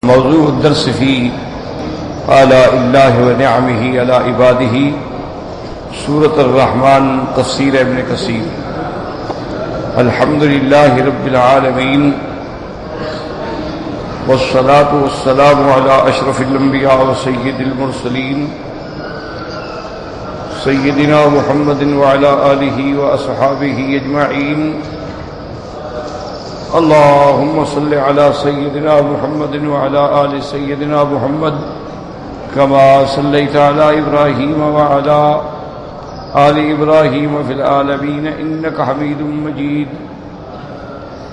موضوع الدرس في آلاء الله ونعمه على عباده سورة الرحمن تفسیر ابن کثیر. الحمد لله رب العالمين والصلاة والسلام على أشرف الأنبياء وسيد المرسلين سيدنا محمد وعلى آله وأصحابه أجمعين. اللهم صل على سيدنا محمد وعلى آل سيدنا محمد كما صليت على إبراهيم وعلى آل إبراهيم في العالمين إنك حميد مجيد.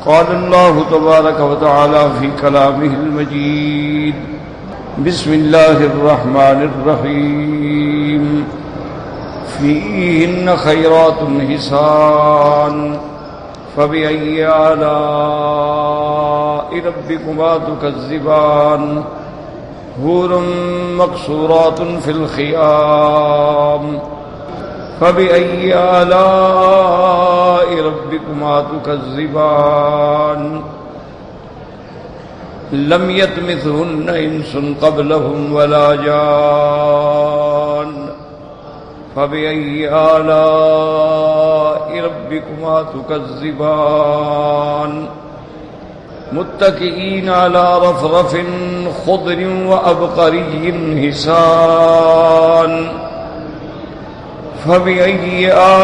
قال الله تبارك وتعالى في كلامه المجيد: بسم الله الرحمن الرحيم. فيهن خيرات حسان فبأي آلاء ربكما تكذبان حور مقصورات في الخيام فبأي آلاء ربكما تكذبان لم يطمثهن إنس قبلهم ولا جان فبأي آلاء ربكما تكذبان متكئين على رفرف خضر وأبقري حسان فبأي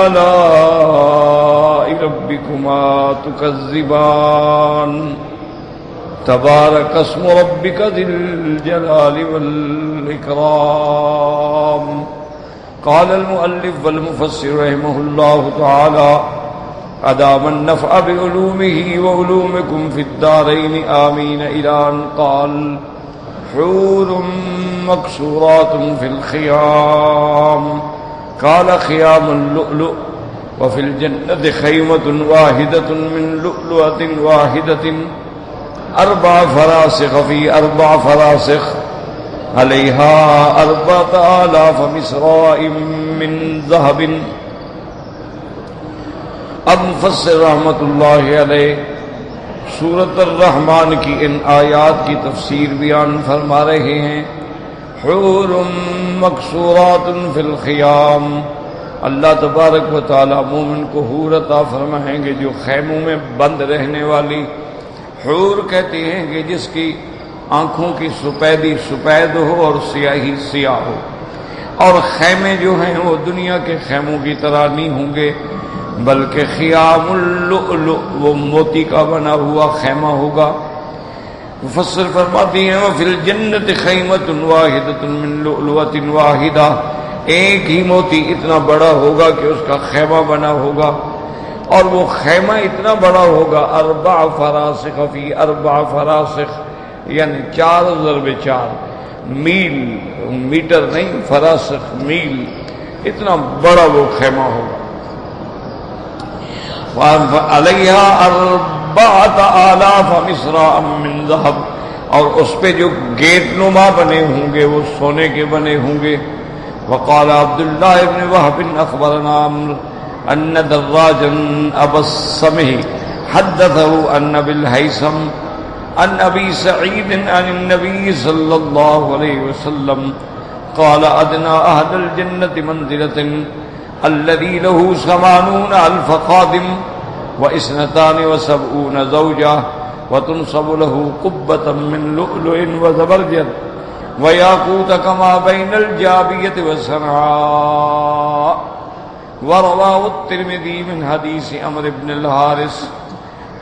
آلاء ربكما تكذبان تبارك اسم ربك ذي الجلال والإكرام. قال المؤلف والمفسر رحمه الله تعالى: أدام النفع بعلومه وعلومكم في الدارين آمين. إلى أن قال: حور مقصورات في الخيام. قال: خيام اللؤلؤ. وفي الجنة خيمة واحدة من لؤلؤة واحدة 4 فراسخ في 4 فراسخ علیہا 4000 مصراع من ذهب. اب مفسر رحمت اللہ علیہ سورۃ الرحمن کی ان آیات کی تفسیر بیان فرما رہے ہیں. حور مقصورات فی الخیام. اللہ تبارک و تعالی مومن کو حور عطا فرمائیں گے جو خیموں میں بند رہنے والی. حور کہتے ہیں کہ جس کی آنکھوں کی سپیدی سپید ہو اور سیاہی سیاہ ہو. اور خیمے جو ہیں وہ دنیا کے خیموں کی طرح نہیں ہوں گے بلکہ خیام اللؤلؤ وہ موتی کا بنا ہوا خیمہ ہوگا. مفسر فرماتی ہیں: وفی الجنت خیمۃ واحدۃ من لؤلؤۃ واحدہ. ایک ہی موتی اتنا بڑا ہوگا کہ اس کا خیمہ بنا ہوگا اور وہ خیمہ اتنا بڑا ہوگا 4 فراسخ فی 4 فراسخ یعنی 4 ضرب 4 میل، میٹر نہیں فراسخ میل، اتنا بڑا وہ خیمہ ہوگا. علیہا 4000 مصراع من ذهب. اور اس پہ جو گیٹ نما بنے ہوں گے وہ سونے کے بنے ہوں گے. وقال عبداللہ ابن وہب اخبرنا عمرو ان دراجا ابا السمح حدثه ان بالهيثم عن ابي سعيد عن النبي صلى الله عليه وسلم قال: ادنى اهل الجنه منزله الذي له 80,000 خادم و72 زوجة وتنصب له قبة من لؤلؤ وزبرجد وياقوت كما بين الجابية والصنعاء. ورواه الترمذي من حديث عمرو بن الحارث.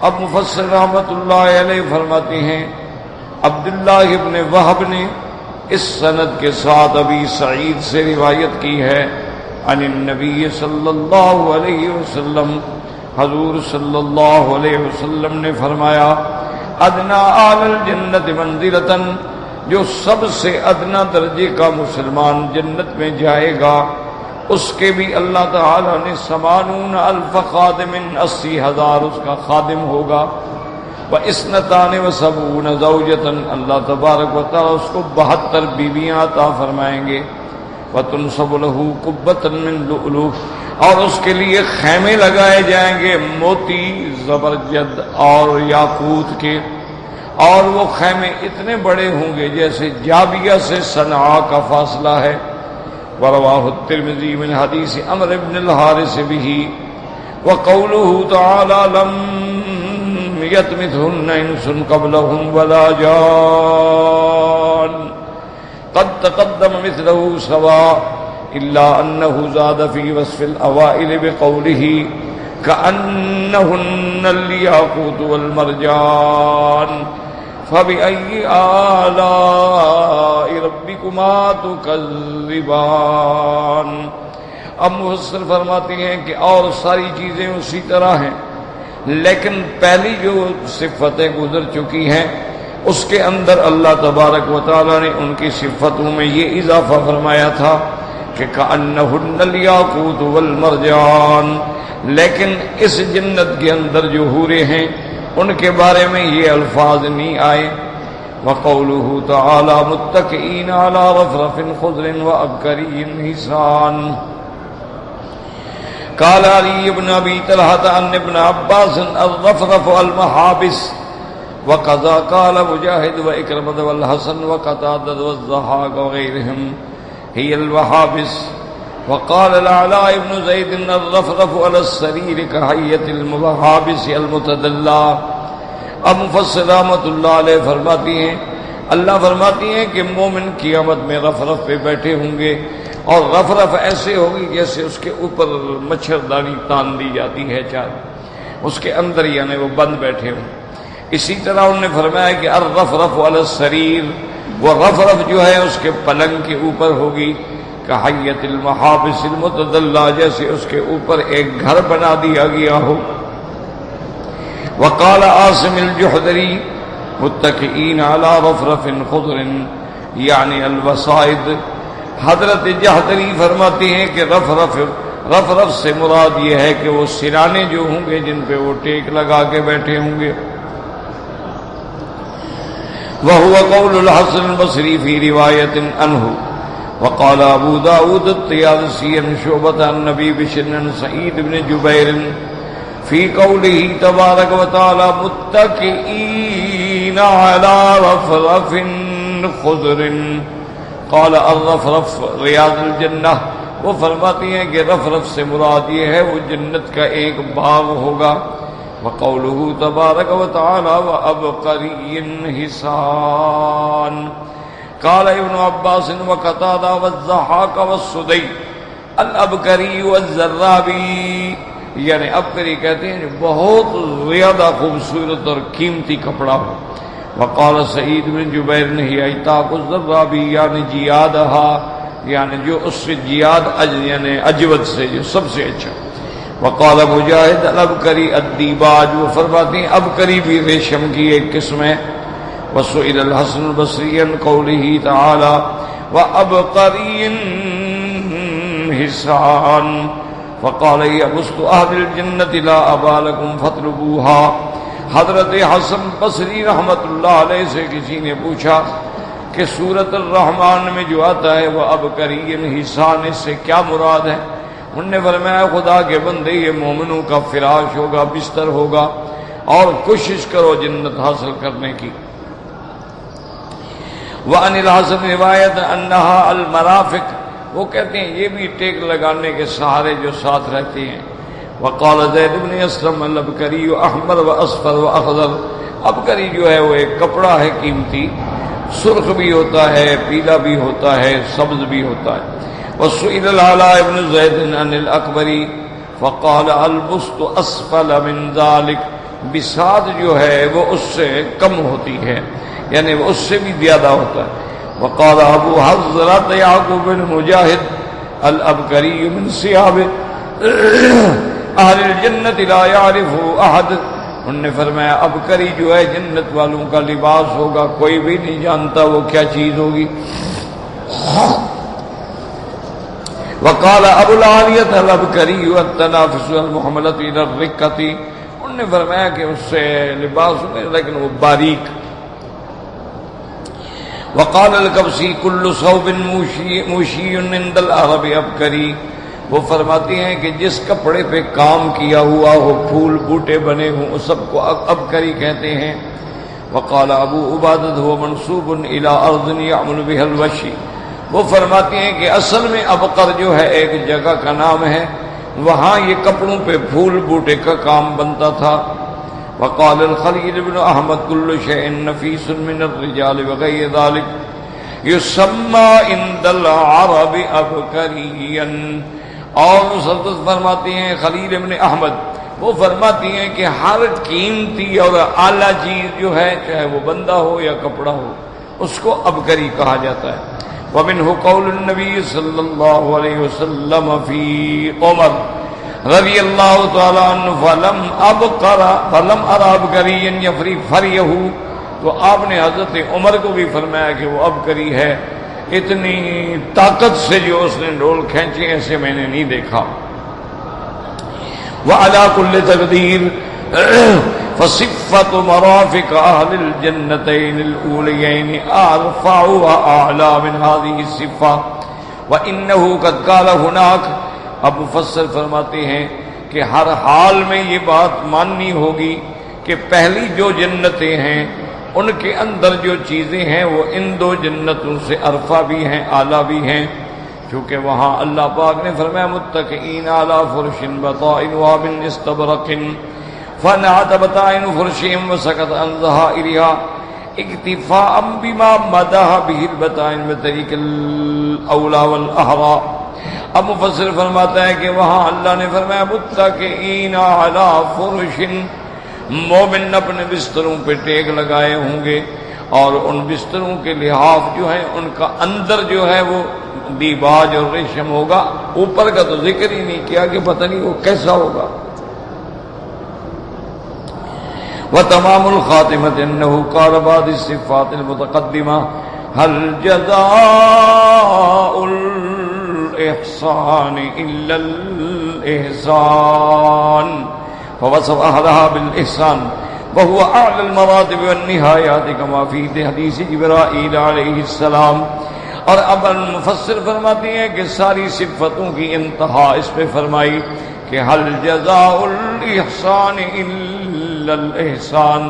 اب مفسر رحمت اللہ علیہ فرماتے ہیں عبداللہ ابن وہب نے اس سند کے ساتھ ابی سعید سے روایت کی ہے عن النبی صلی اللہ علیہ وسلم. حضور صلی اللہ علیہ وسلم نے فرمایا: ادنا اہل الجنت منزلۃ. جو سب سے ادنا درجے کا مسلمان جنت میں جائے گا اس کے بھی اللہ تعالی نے 80,000 خادم 80,000 اس کا خادم ہوگا. و72 زوجة. اللہ تبارک و تعالی اس کو 72 بیویاں عطا فرمائیں گے. وتنصب له قبة من لؤلؤ. اور اس کے لیے خیمے لگائے جائیں گے موتی زبرجد اور یاقوت کے. اور وہ خیمے اتنے بڑے ہوں گے جیسے جابیہ سے صنعاء کا فاصلہ ہے. ورواه الترمذی من حدیث عمرو بن الحارث به. وقوله تعالى لم يطمثهن انس قبلهم ولا جان قد تقدم مثله سواء الا انه زاد في وصف الاوائل بقوله كأنهن الياقوت والمرجان فبأي آلاء ربكما تكذبان. اب مفسر فرماتے ہیں کہ اور ساری چیزیں اسی طرح ہیں، لیکن پہلی جو صفتیں گزر چکی ہیں اس کے اندر اللہ تبارک و تعالی نے ان کی صفتوں میں یہ اضافہ فرمایا تھا کہ کأنہن الیاقوت والمرجان. لیکن اس جنت کے اندر جو حوریں ہیں ان کے بارے میں یہ الفاظ نہیں آئے. وقوله تعالی متکئین علی رفرف خضر وابکری حسان. قال علی بن ابی طلحة عن ابن عباس الرفرف المحابس. وقضى قال مجاہد وإکرمة والحسن وقتادة والضحاك وغيرهم هي المحابس. وقال العلاء بن زید الرفرف على السرير كهيئة المحابس المتدلى. اب مفسر رحمۃ اللہ علیہ فرماتی ہیں، اللہ فرماتی ہیں کہ مومن قیامت میں رفرف پہ بیٹھے ہوں گے، اور رفرف ایسے ہوگی جیسے اس کے اوپر مچھردانی تان دی جاتی ہے چار، اس کے اندر یعنی وہ بند بیٹھے ہوں. اسی طرح انہوں نے فرمایا کہ الرفرف علی السریر، وہ رفرف جو ہے اس کے پلنگ کے اوپر ہوگی، کحیۃ المحابس المتدلہ، جیسے اس کے اوپر ایک گھر بنا دیا گیا ہو. وقال عاصم الجحدری متکئین علی رفرف خضر یعنی الوسائد. حضرت جحدری فرماتی ہیں کہ رفرف سے مراد یہ ہے کہ وہ سرانے جو ہوں گے جن پہ وہ ٹیک لگا کے بیٹھے ہوں گے. وهو قول الحسن البصری فی روایت عنہ. وقال ابو داود الطیالسی عن شعبۃ عن نبی بشر عن سعید بن جبیر فی قوله تبارک و تعالی متکئین علی رفرف خضر. قال الرفرف ریاض الجنہ. وہ فرماتی ہیں کہ رفرف سے مراد یہ ہے وہ جنت کا ایک باغ ہوگا. وقوله تبارک و تعالی وابقری حسان. قال ابن عباس وقتادہ والضحاک والسدی. الابکری والزرابی یعنی ابکری کہتے ہیں جو بہت زیادہ خوبصورت اور قیمتی کپڑا ہو. وقال سعید بن جبیر نے عتاق الزرابی یعنی جیادہا، یعنی جو اس سے جیاد یعنی اجود سے جو سب سے اچھا. وقال مجاہد الابکری الدیباج. وہ فرماتے ہیں ابکری بھی ریشم کی ایک قسم ہے. وسئل الحسن البصری عن قوله تعالی وابقری حسان. فقال یبسط اہل الجنت لا ابا لکم فاطلبوها. حضرت حسن بصری رحمت اللہ علیہ سے کسی نے پوچھا کہ سورۃ الرحمن میں جو آتا ہے وہ ابکری حسان، اس سے کیا مراد ہے؟ انہوں نے فرمایا خدا کے بندے یہ مومنوں کا فراش ہوگا، بستر ہوگا، اور کوشش کرو جنت حاصل کرنے کی. وعن الحسن روایت انہا المرافق. وہ کہتے ہیں یہ بھی ٹیک لگانے کے سہارے جو ساتھ رہتے ہیں. وقال زید بن اسلم الابکری احمر و اصفر و اخضر. ابکری جو ہے وہ ایک کپڑا ہے قیمتی، سرخ بھی ہوتا ہے، پیلا بھی ہوتا ہے، سبز بھی ہوتا ہے. وسئل العلاء بن زید عن الاکبری فقال البسط اسفل من ذلك. بساط جو ہے وہ اس سے کم ہوتی ہے، یعنی وہ اس سے بھی زیادہ ہوتا ہے. وقال ابو حضرت یعقوب بن مجاہد الابکری من ثیاب اہل الجنت لا یعرف احد. انہوں نے فرمایا ابکری جو ہے جنت والوں کا لباس ہوگا، کوئی بھی نہیں جانتا وہ کیا چیز ہوگی. وقال ابو العالیۃ الابکری التنافس المحملۃ الى الرکۃ. انہوں نے فرمایا کہ اس سے لباس میں لیکن وہ باریک. وقال الکبسی کل ثوب موشی عند العرب ابکری. وہ فرماتی ہیں کہ جس کپڑے پہ کام کیا ہوا ہو، پھول بوٹے بنے ہوں، اس سب کو ابکری کہتے ہیں. وقال ابو عبادہ هو منسوب الى ارض يعمل بها الوشي، وہ فرماتے ہیں کہ اصل میں ابقر جو ہے ایک جگہ کا نام ہے، وہاں یہ کپڑوں پہ پھول بوٹے کا کام بنتا تھا۔ وقال الخلیل بن احمد كل شيء نفيس من الرجال وغير ذلك يسمى عند العرب ابکریا، اور مسدد فرماتے ہیں خلیل ابن احمد، وہ فرماتی ہیں کہ ہر قیمتی اور اعلیٰ چیز جو ہے چاہے وہ بندہ ہو یا کپڑا ہو اس کو ابکری کہا جاتا ہے۔ ومنہ قول النبی صلی اللہ علیہ وسلم فی عمر رضی اللہ تعالی عنہ فلم ارى ابکریا یفری فریہ، تو آپ نے حضرت عمر کو بھی فرمایا کہ وہ ابکری ہے، اتنی طاقت سے جو اس نے ڈول کھینچے ایسے میں نے نہیں دیکھا۔ وعلى كل تقدير فصفة مرافق أهل الجنتين الأوليين أرفع وأعلى من هذه الصفة وإنه قد قال هناك۔ اب مفسر فرماتے ہیں کہ ہر حال میں یہ بات ماننی ہوگی کہ پہلی جو جنتیں ہیں ان کے اندر جو چیزیں ہیں وہ ان دو جنتوں سے ارفع بھی ہیں، اعلیٰ بھی ہیں، چونکہ وہاں اللہ پاک نے فرمایا متکئین علی فرش بطائنها من استبرق فنعت بطائن فرشهم وسكت عن ظهائرها اکتفاء بما مدح به البطائن بطریق الاولا والاحرى۔ اب مفسر فرماتا ہے کہ وہاں اللہ نے فرمایا متکئین علی فرش، مومن اپنے بستروں پہ ٹیک لگائے ہوں گے، اور ان بستروں کے لحاف جو ہیں ان کا اندر جو ہے وہ دیباج اور ریشم ہوگا، اوپر کا تو ذکر ہی نہیں کیا کہ پتہ نہیں وہ کیسا ہوگا۔ وتمام الخاتمة انه قال بعد الصفات المتقدمة هل جزاء الاحسان الا الاحسان، فوصف اهلها بالاحسان وهو اعلى المراتب والنهايات كما في حديث جبرائيل عليه السلام۔ اور اب المفسر فرماتے ہیں کہ ساری صفتوں کی انتہا اس پہ فرمائی کہ حل جزاء الاحسان الا الاحسان،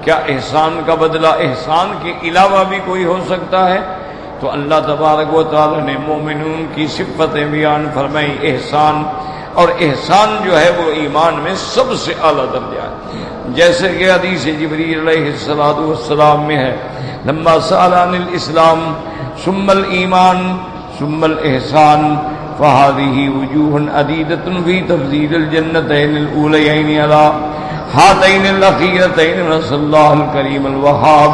کیا احسان کا بدلہ احسان کے علاوہ بھی کوئی ہو سکتا ہے؟ تو اللہ تبارک و تعالی نے مومنون کی صفتیں بیان فرمائی احسان، اور احسان جو ہے وہ ایمان میں سب سے اعلیٰ درجہ ہے، جیسے کہ حدیث جبریل علیہ السلام میں ہے لما سأل عن الاسلام ثم الایمان ثم الاحسان فهذه وجوه عديدة في تفضيل الجنتين الاوليين على هاتين الاخيرتين، نسأل الله الكريم الوهاب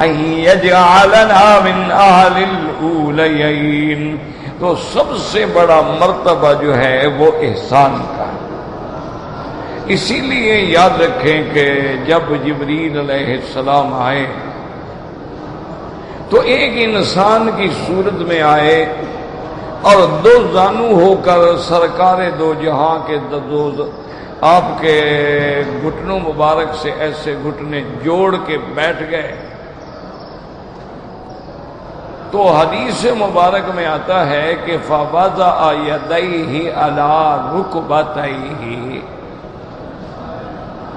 ان يجعلنا من اهل الاوليين۔ تو سب سے بڑا مرتبہ جو ہے وہ احسان کا ہے۔ اسی لیے یاد رکھیں کہ جب جبریل علیہ السلام آئے تو ایک انسان کی صورت میں آئے اور دو زانو ہو کر سرکار دو جہاں کے آپ کے گھٹنوں مبارک سے ایسے گھٹنے جوڑ کے بیٹھ گئے۔ تو حدیث مبارک میں آتا ہے کہ فَوَضَعَ يَدَيْهِ عَلَى رُكْبَتَيْهِ،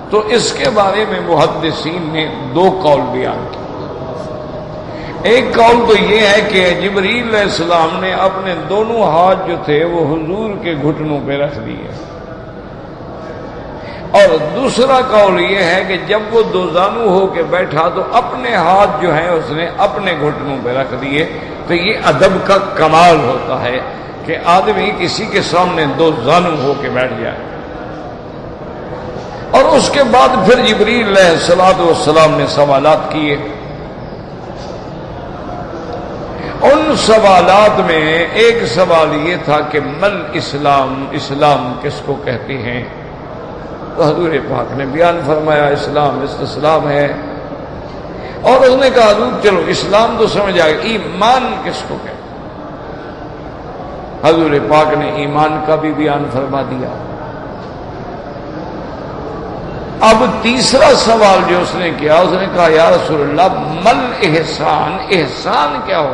تو اس کے بارے میں محدثین نے دو قول بیان کیے۔ ایک قول تو یہ ہے کہ جبریل علیہ السلام نے اپنے دونوں ہاتھ جو تھے وہ حضور کے گھٹنوں پہ رکھ دیے، اور دوسرا قول یہ ہے کہ جب وہ دو زانو ہو کے بیٹھا تو اپنے ہاتھ جو ہیں اس نے اپنے گھٹنوں پہ رکھ دیے۔ تو یہ ادب کا کمال ہوتا ہے کہ آدمی کسی کے سامنے دو زانو ہو کے بیٹھ جائے۔ اور اس کے بعد پھر جبریل علیہ السلام نے سوالات کیے۔ ان سوالات میں ایک سوال یہ تھا کہ مل اسلام، اسلام کس کو کہتے ہیں؟ تو حضور پاک نے بیان فرمایا اسلام استسلام ہے، اور اس نے کہا حضور چلو اسلام تو سمجھ آئے، ایمان کس کو کہتے ہیں؟ حضور پاک نے ایمان کا بھی بیان فرما دیا۔ اب تیسرا سوال جو اس نے کیا، اس نے کہا یا رسول اللہ مل احسان، احسان کیا ہو؟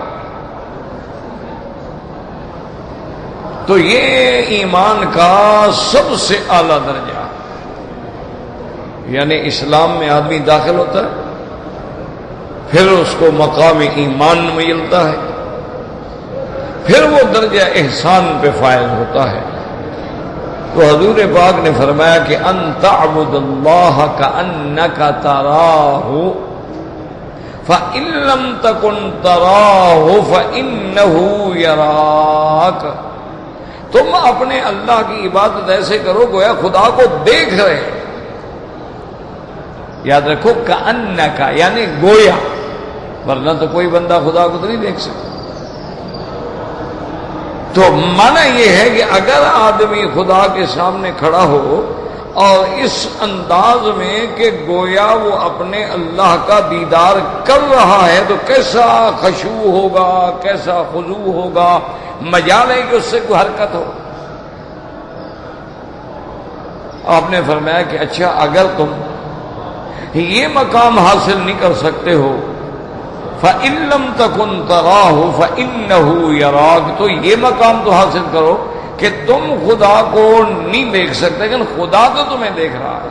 تو یہ ایمان کا سب سے اعلیٰ درجہ، یعنی اسلام میں آدمی داخل ہوتا ہے پھر اس کو مقام ایمان ملتا ہے، پھر وہ درجہ احسان پہ فائز ہوتا ہے۔ تو حضور پاک نے فرمایا کہ ان تعبد اللہ کأنک تراہ فإن لم تکن تراہ فإنہ یراک۔ تم اپنے اللہ کی عبادت ایسے کرو گویا خدا کو دیکھ رہے ہیں۔ یاد رکھو کأنک یعنی گویا، ورنہ تو کوئی بندہ خدا کو تو نہیں دیکھ سکتا۔ تو معنی یہ ہے کہ اگر آدمی خدا کے سامنے کھڑا ہو اور اس انداز میں کہ گویا وہ اپنے اللہ کا دیدار کر رہا ہے تو کیسا خشوع ہوگا، کیسا خضوع ہوگا، مجال ہے کہ اس سے کوئی حرکت ہو۔ آپ نے فرمایا کہ اچھا اگر تم یہ مقام حاصل نہیں کر سکتے ہو فَإِن لَّمْ تَكُن تَرَاهُ فَإِنَّهُ يَرَاكَ، تو یہ مقام تو حاصل کرو کہ تم خدا کو نہیں دیکھ سکتے لیکن خدا تو تمہیں دیکھ رہا ہے۔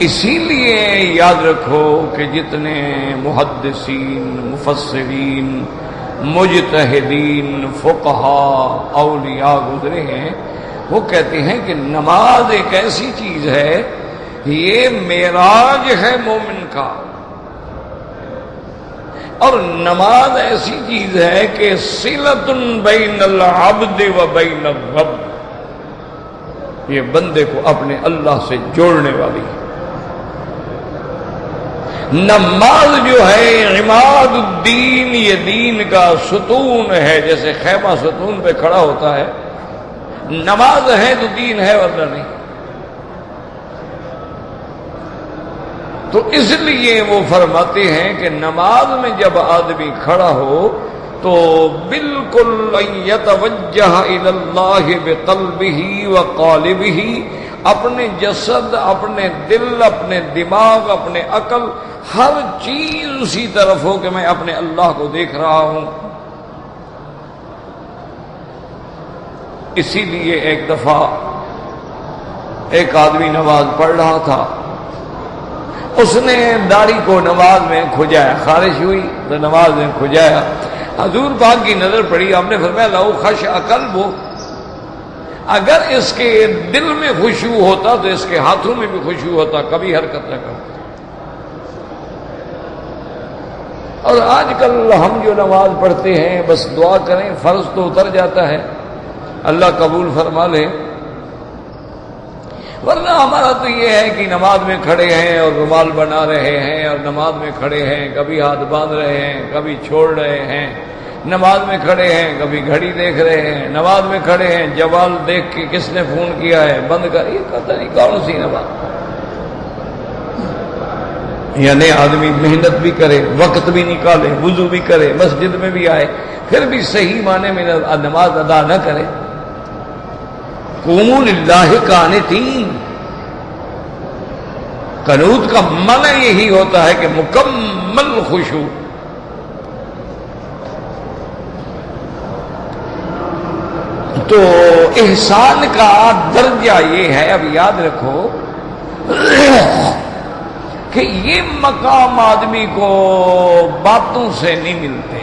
اسی لیے یاد رکھو کہ جتنے محدثین، مفسرین، مجتہدین، فقہا، اولیاء گزرے ہیں، وہ کہتے ہیں کہ نماز ایک ایسی چیز ہے، یہ معراج ہے مومن کا، اور نماز ایسی چیز ہے کہ صلۃ بین العبد و بین الرب، یہ بندے کو اپنے اللہ سے جوڑنے والی ہے۔ نماز جو ہے عماد الدین، یہ دین کا ستون ہے، جیسے خیمہ ستون پہ کھڑا ہوتا ہے، نماز ہے تو دین ہے ورنہ نہیں۔ تو اس لیے وہ فرماتے ہیں کہ نماز میں جب آدمی کھڑا ہو تو بالکل یتوجہ الی اللہ بقلبہ وقالبہ، اپنے جسد، اپنے دل، اپنے دماغ، اپنے عقل، ہر چیز اسی طرف ہو کہ میں اپنے اللہ کو دیکھ رہا ہوں۔ اسی لیے ایک دفعہ ایک آدمی نماز پڑھ رہا تھا، اس نے داڑھی کو نماز میں کھجایا، خارش ہوئی تو نماز میں کھجایا، حضور پاک کی نظر پڑی، آپ نے فرمایا لو خشع قلبہ، اگر اس کے دل میں خشوع ہوتا تو اس کے ہاتھوں میں بھی خشوع ہوتا، کبھی حرکت نہ کرتا۔ اور آج کل ہم جو نماز پڑھتے ہیں بس دعا کریں، فرض تو اتر جاتا ہے، اللہ قبول فرما لے، ورنہ ہمارا تو یہ ہے کہ نماز میں کھڑے ہیں اور رومال بنا رہے ہیں، اور نماز میں کھڑے ہیں کبھی ہاتھ باندھ رہے ہیں، کبھی چھوڑ رہے ہیں، نماز میں کھڑے ہیں کبھی گھڑی دیکھ رہے ہیں، نماز میں کھڑے ہیں جوال دیکھ کے کس نے فون کیا ہے بند کر، یہ پتہ نہیں کون سی نماز۔ یعنی آدمی محنت بھی کرے، وقت بھی نکالے، وضو بھی کرے، مسجد میں بھی آئے، پھر بھی صحیح معنی میں نماز ادا نہ کرے۔ قوموا للہ قانتین، قنوت کا معنی یہی ہوتا ہے کہ مکمل خشوع۔ تو احسان کا درجہ یہ ہے، اب یاد رکھو کہ یہ مقام آدمی کو باتوں سے نہیں ملتے،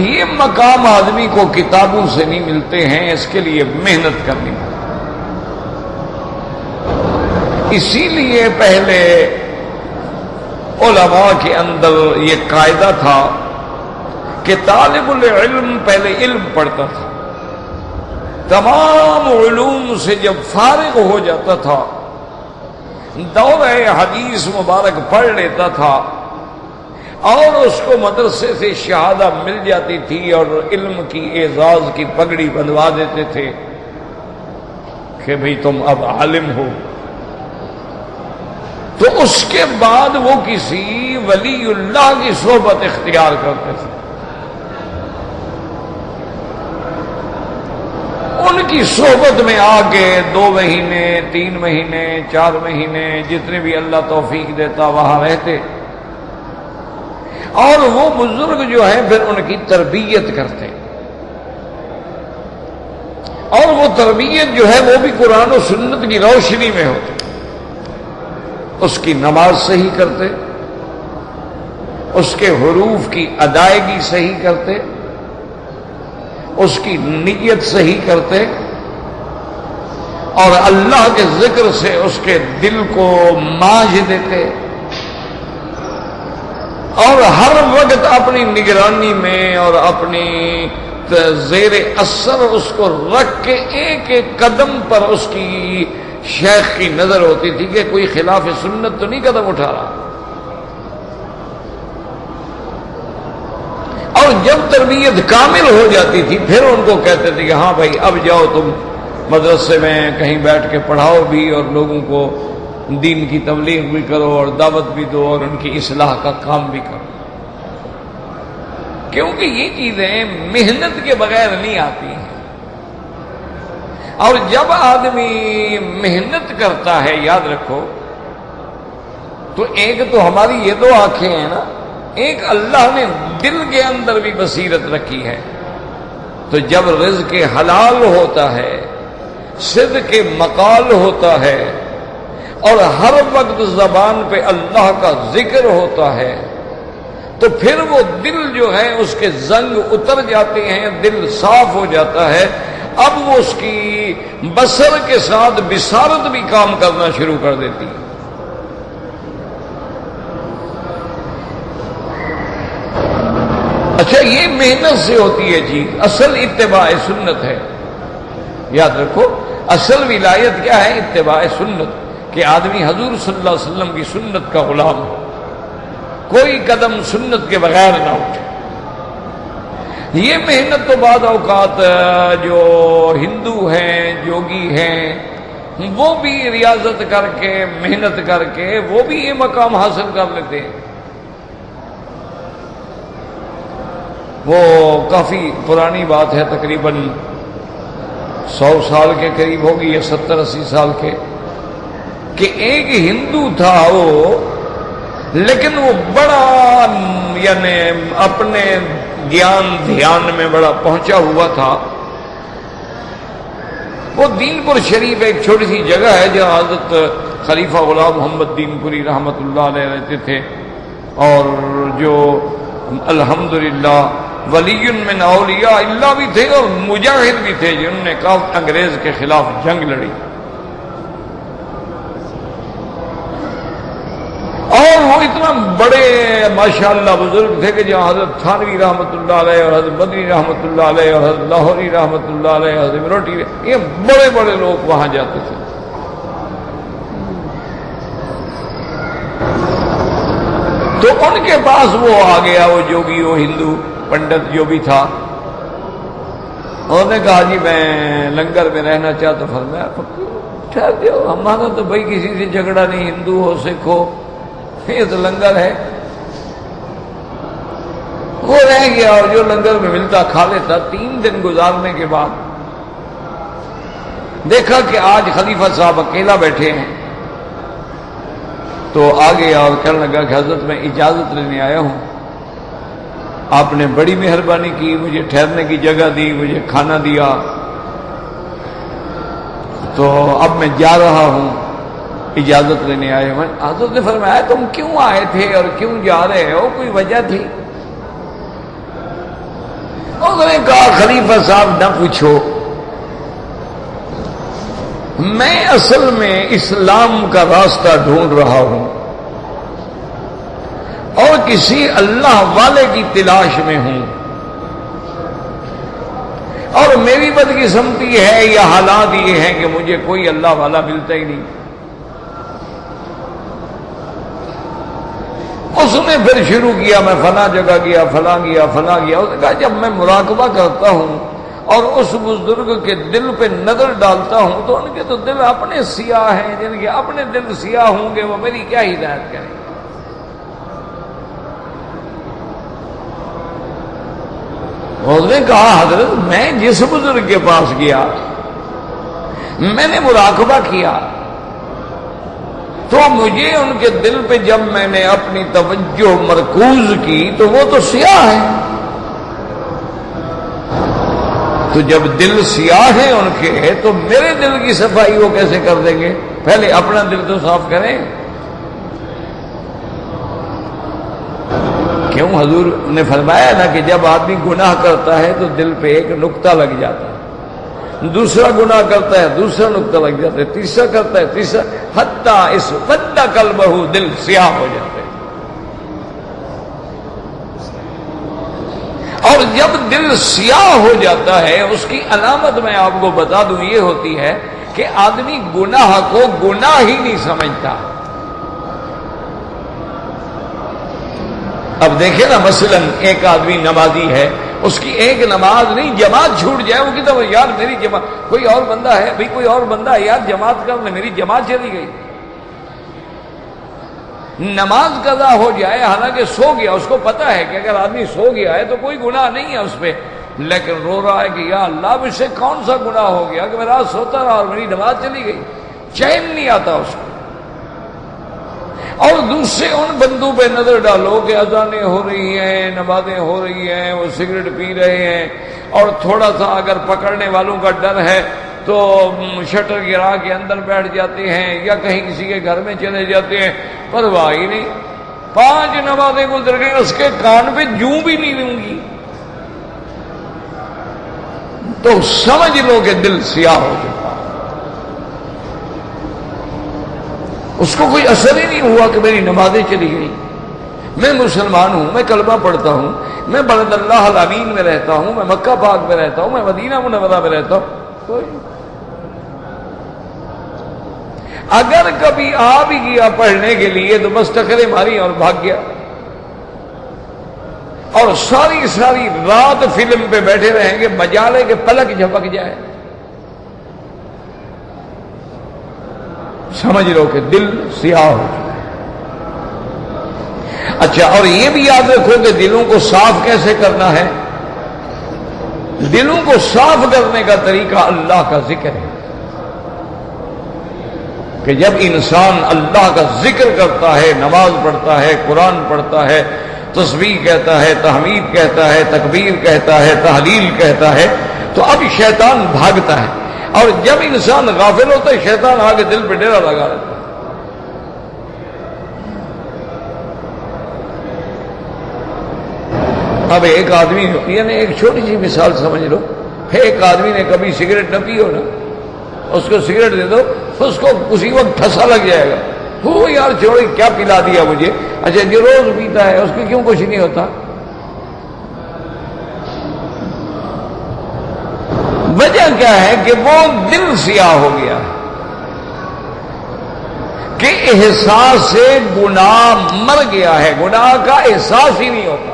یہ مقام آدمی کو کتابوں سے نہیں ملتے ہیں، اس کے لیے محنت کرنی پڑتی۔ اسی لیے پہلے علماء کے اندر یہ قاعدہ تھا کہ طالب العلم پہلے علم پڑھتا تھا، تمام علوم سے جب فارغ ہو جاتا تھا دورہ حدیث مبارک پڑھ لیتا تھا، اور اس کو مدرسے سے شہادہ مل جاتی تھی اور علم کی اعزاز کی پگڑی بندھوا دیتے تھے کہ بھئی تم اب عالم ہو، تو اس کے بعد وہ کسی ولی اللہ کی صحبت اختیار کرتے تھے، ان کی صحبت میں آ کے 2 مہینے 3 مہینے 4 مہینے جتنے بھی اللہ توفیق دیتا وہاں رہتے، اور وہ بزرگ جو ہیں پھر ان کی تربیت کرتے، اور وہ تربیت جو ہے وہ بھی قرآن و سنت کی روشنی میں ہوتی۔ اس کی نماز صحیح کرتے، اس کے حروف کی ادائیگی صحیح کرتے، اس کی نیت صحیح کرتے، اور اللہ کے ذکر سے اس کے دل کو مانجھ دیتے، اور ہر وقت اپنی نگرانی میں اور اپنی زیر اثر اس کو رکھ کے ایک ایک قدم پر اس کی شیخ کی نظر ہوتی تھی کہ کوئی خلاف سنت تو نہیں قدم اٹھا رہا۔ اور جب تربیت کامل ہو جاتی تھی پھر ان کو کہتے تھے کہ ہاں بھائی اب جاؤ تم مدرسے میں کہیں بیٹھ کے پڑھاؤ بھی اور لوگوں کو دین کی تبلیغ بھی کرو اور دعوت بھی دو اور ان کی اصلاح کا کام بھی کرو، کیونکہ یہ چیزیں محنت کے بغیر نہیں آتی ہیں۔ اور جب آدمی محنت کرتا ہے، یاد رکھو، تو ایک تو ہماری یہ دو آنکھیں ہیں نا، ایک اللہ نے دل کے اندر بھی بصیرت رکھی ہے، تو جب رزق حلال ہوتا ہے، صدق مقال ہوتا ہے، اور ہر وقت زبان پہ اللہ کا ذکر ہوتا ہے، تو پھر وہ دل جو ہے اس کے زنگ اتر جاتے ہیں، دل صاف ہو جاتا ہے۔ اب وہ اس کی بصر کے ساتھ بصارت بھی کام کرنا شروع کر دیتی ہے۔ اچھا، یہ محنت سے ہوتی ہے چیز، اصل اتباع سنت ہے۔ یاد رکھو، اصل ولایت کیا ہے؟ اتباع سنت، کہ آدمی حضور صلی اللہ علیہ وسلم کی سنت کا غلام ہو، کوئی قدم سنت کے بغیر نہ اٹھے۔ یہ محنت تو بعض اوقات جو ہندو ہیں، جوگی ہیں، وہ بھی ریاضت کر کے، محنت کر کے وہ بھی یہ مقام حاصل کر لیتے ہیں۔ وہ کافی پرانی بات ہے، تقریباً 100 سال کے قریب ہوگی یا 70-80 سال کے، کہ ایک ہندو تھا وہ، لیکن وہ بڑا یعنی اپنے گیان دھیان میں بڑا پہنچا ہوا تھا۔ وہ دین پور شریف ایک چھوٹی سی جگہ ہے جہاں حضرت خلیفہ غلام محمد دین پوری رحمۃ اللہ علیہ رہتے تھے، اور جو الحمدللہ ولی من اولیاء اللہ بھی تھے اور مجاہد بھی تھے، جنہوں نے کافی انگریز کے خلاف جنگ لڑی۔ اور وہ اتنا بڑے ماشاءاللہ بزرگ تھے کہ جہاں حضرت تھانوی رحمۃ اللہ علیہ اور حضرت بدری رحمۃ اللہ علیہ اور حضرت لاہوری رحمۃ اللہ علیہ، حضرت مروٹی، یہ بڑے بڑے لوگ وہاں جاتے تھے۔ تو ان کے پاس وہ آ گیا، وہ جوگی، وہ ہندو پنڈت جو بھی تھا، انہوں نے کہا جی میں لنگر میں رہنا چاہتا۔ فرمایا ٹھہر جاؤ، ہمارا تو بھائی کسی سے جھگڑا نہیں، ہندو ہو سکھ ہو، یہ تو لنگر ہے۔ وہ رہ گیا اور جو لنگر میں ملتا کھا لیتا۔ 3 دن گزارنے کے بعد دیکھا کہ آج خلیفہ صاحب اکیلا بیٹھے ہیں، تو آ گیا اور کہنے لگا کہ حضرت میں اجازت لینے آیا ہوں، آپ نے بڑی مہربانی کی، مجھے ٹھہرنے کی جگہ دی، مجھے کھانا دیا، تو اب میں جا رہا ہوں، اجازت لینے آئے ہیں۔ حضرت نے فرمایا تم کیوں آئے تھے اور کیوں جا رہے ہو؟ کوئی وجہ تھی؟ انہوں نے کہا خلیفہ صاحب نہ پوچھو، میں اصل میں اسلام کا راستہ ڈھونڈ رہا ہوں اور کسی اللہ والے کی تلاش میں ہوں، اور میری بدقسمتی ہے یا حالات یہ ہیں کہ مجھے کوئی اللہ والا ملتا ہی نہیں۔ اس نے پھر شروع کیا، میں فلاں جگہ گیا، فلاں گیا، فلاں گیا۔ اس نے کہا جب میں مراقبہ کرتا ہوں اور اس بزرگ کے دل پہ نظر ڈالتا ہوں تو ان کے تو دل اپنے سیاہ ہیں، جن کے اپنے دل سیاہ ہوں گے وہ میری کیا ہدایت کریں گے؟ اس نے کہا حضرت میں جس بزرگ کے پاس گیا، میں نے مراقبہ کیا، تو مجھے ان کے دل پہ جب میں نے اپنی توجہ مرکوز کی تو وہ تو سیاہ ہیں۔ تو جب دل سیاہ ہیں ان کے، تو میرے دل کی صفائی وہ کیسے کر دیں گے؟ پہلے اپنا دل تو صاف کریں۔ کیوں؟ حضور نے فرمایا نا کہ جب آدمی گناہ کرتا ہے تو دل پہ ایک نقطہ لگ جاتا ہے، دوسرا گناہ کرتا ہے دوسرا نقطہ لگ جاتا ہے، تیسرا کرتا ہے تیسرا، حتیٰ اس ود قلبہ، دل سیاہ ہو جاتا ہے۔ اور جب دل سیاہ ہو جاتا ہے اس کی علامت میں آپ کو بتا دوں یہ ہوتی ہے کہ آدمی گناہ کو گناہ ہی نہیں سمجھتا۔ اب دیکھیں نا، مثلا ایک آدمی نمازی ہے، اس کی ایک نماز نہیں جماعت چھوٹ جائے، وہ کہتا ہے یار میری جماعت، کوئی اور بندہ ہے بھائی، کوئی اور بندہ ہے یار جماعت کر لے، میری جماعت چلی گئی۔ نماز قضا ہو جائے حالانکہ سو گیا، اس کو پتا ہے کہ اگر آدمی سو گیا ہے تو کوئی گناہ نہیں ہے اس پہ، لیکن رو رہا ہے کہ یا اللہ اب اس سے کون سا گناہ ہو گیا کہ میں رات سوتا رہا اور میری نماز چلی گئی، چین نہیں آتا اس کو۔ اور دوسرے ان بندوں پہ نظر ڈالو کہ اذانیں ہو رہی ہیں، نمازیں ہو رہی ہیں، وہ سگریٹ پی رہے ہیں، اور تھوڑا سا اگر پکڑنے والوں کا ڈر ہے تو شٹر گرا کے اندر بیٹھ جاتے ہیں یا کہیں کسی کے گھر میں چلے جاتے ہیں، پرواہ ہی نہیں۔ 5 نمازیں گزر گئی، اس کے کان پہ جوں بھی نہیں لوں گی، تو سمجھ لو کہ دل سیاہ ہو چکا، اس کو کوئی اثر ہی نہیں ہوا کہ میری نمازیں چلی گئی۔ میں مسلمان ہوں، میں کلمہ پڑھتا ہوں، میں بلد اللہ الامین میں رہتا ہوں، میں مکہ پاک میں رہتا ہوں، میں مدینہ منورہ میں رہتا ہوں، کوئی اگر کبھی آ بھی گیا پڑھنے کے لیے تو بس ٹکرے ماری اور بھاگ گیا، اور ساری ساری رات فلم پہ بیٹھے رہیں گے، مجالے کے پلک جھپک جائے۔ سمجھ لو کہ دل سیاہ ہو چکا ہے۔ اچھا، اور یہ بھی یاد رکھو کہ دلوں کو صاف کیسے کرنا ہے۔ دلوں کو صاف کرنے کا طریقہ اللہ کا ذکر ہے، کہ جب انسان اللہ کا ذکر کرتا ہے، نماز پڑھتا ہے، قرآن پڑھتا ہے، تسبیح کہتا ہے، تحمید کہتا ہے، تکبیر کہتا ہے، تحلیل کہتا ہے، تو اب شیطان بھاگتا ہے، اور جب انسان غافل ہوتا ہے شیطان آگے دل پہ ڈیرا لگا رہتا ہے۔ اب ایک آدمی، یعنی ایک چھوٹی سی مثال سمجھ لو، ایک آدمی نے کبھی سگریٹ نہ پی ہو نا، اس کو سگریٹ دے دو، اس کو اسی وقت ٹھسا لگ جائے گا، ہو یار چھوڑی کیا پلا دیا مجھے۔ اچھا جو روز پیتا ہے اس کو کیوں کچھ نہیں ہوتا؟ وجہ کیا ہے کہ وہ دل سیاہ ہو گیا کہ احساس سے گناہ مر گیا ہے، گناہ کا احساس ہی نہیں ہوتا۔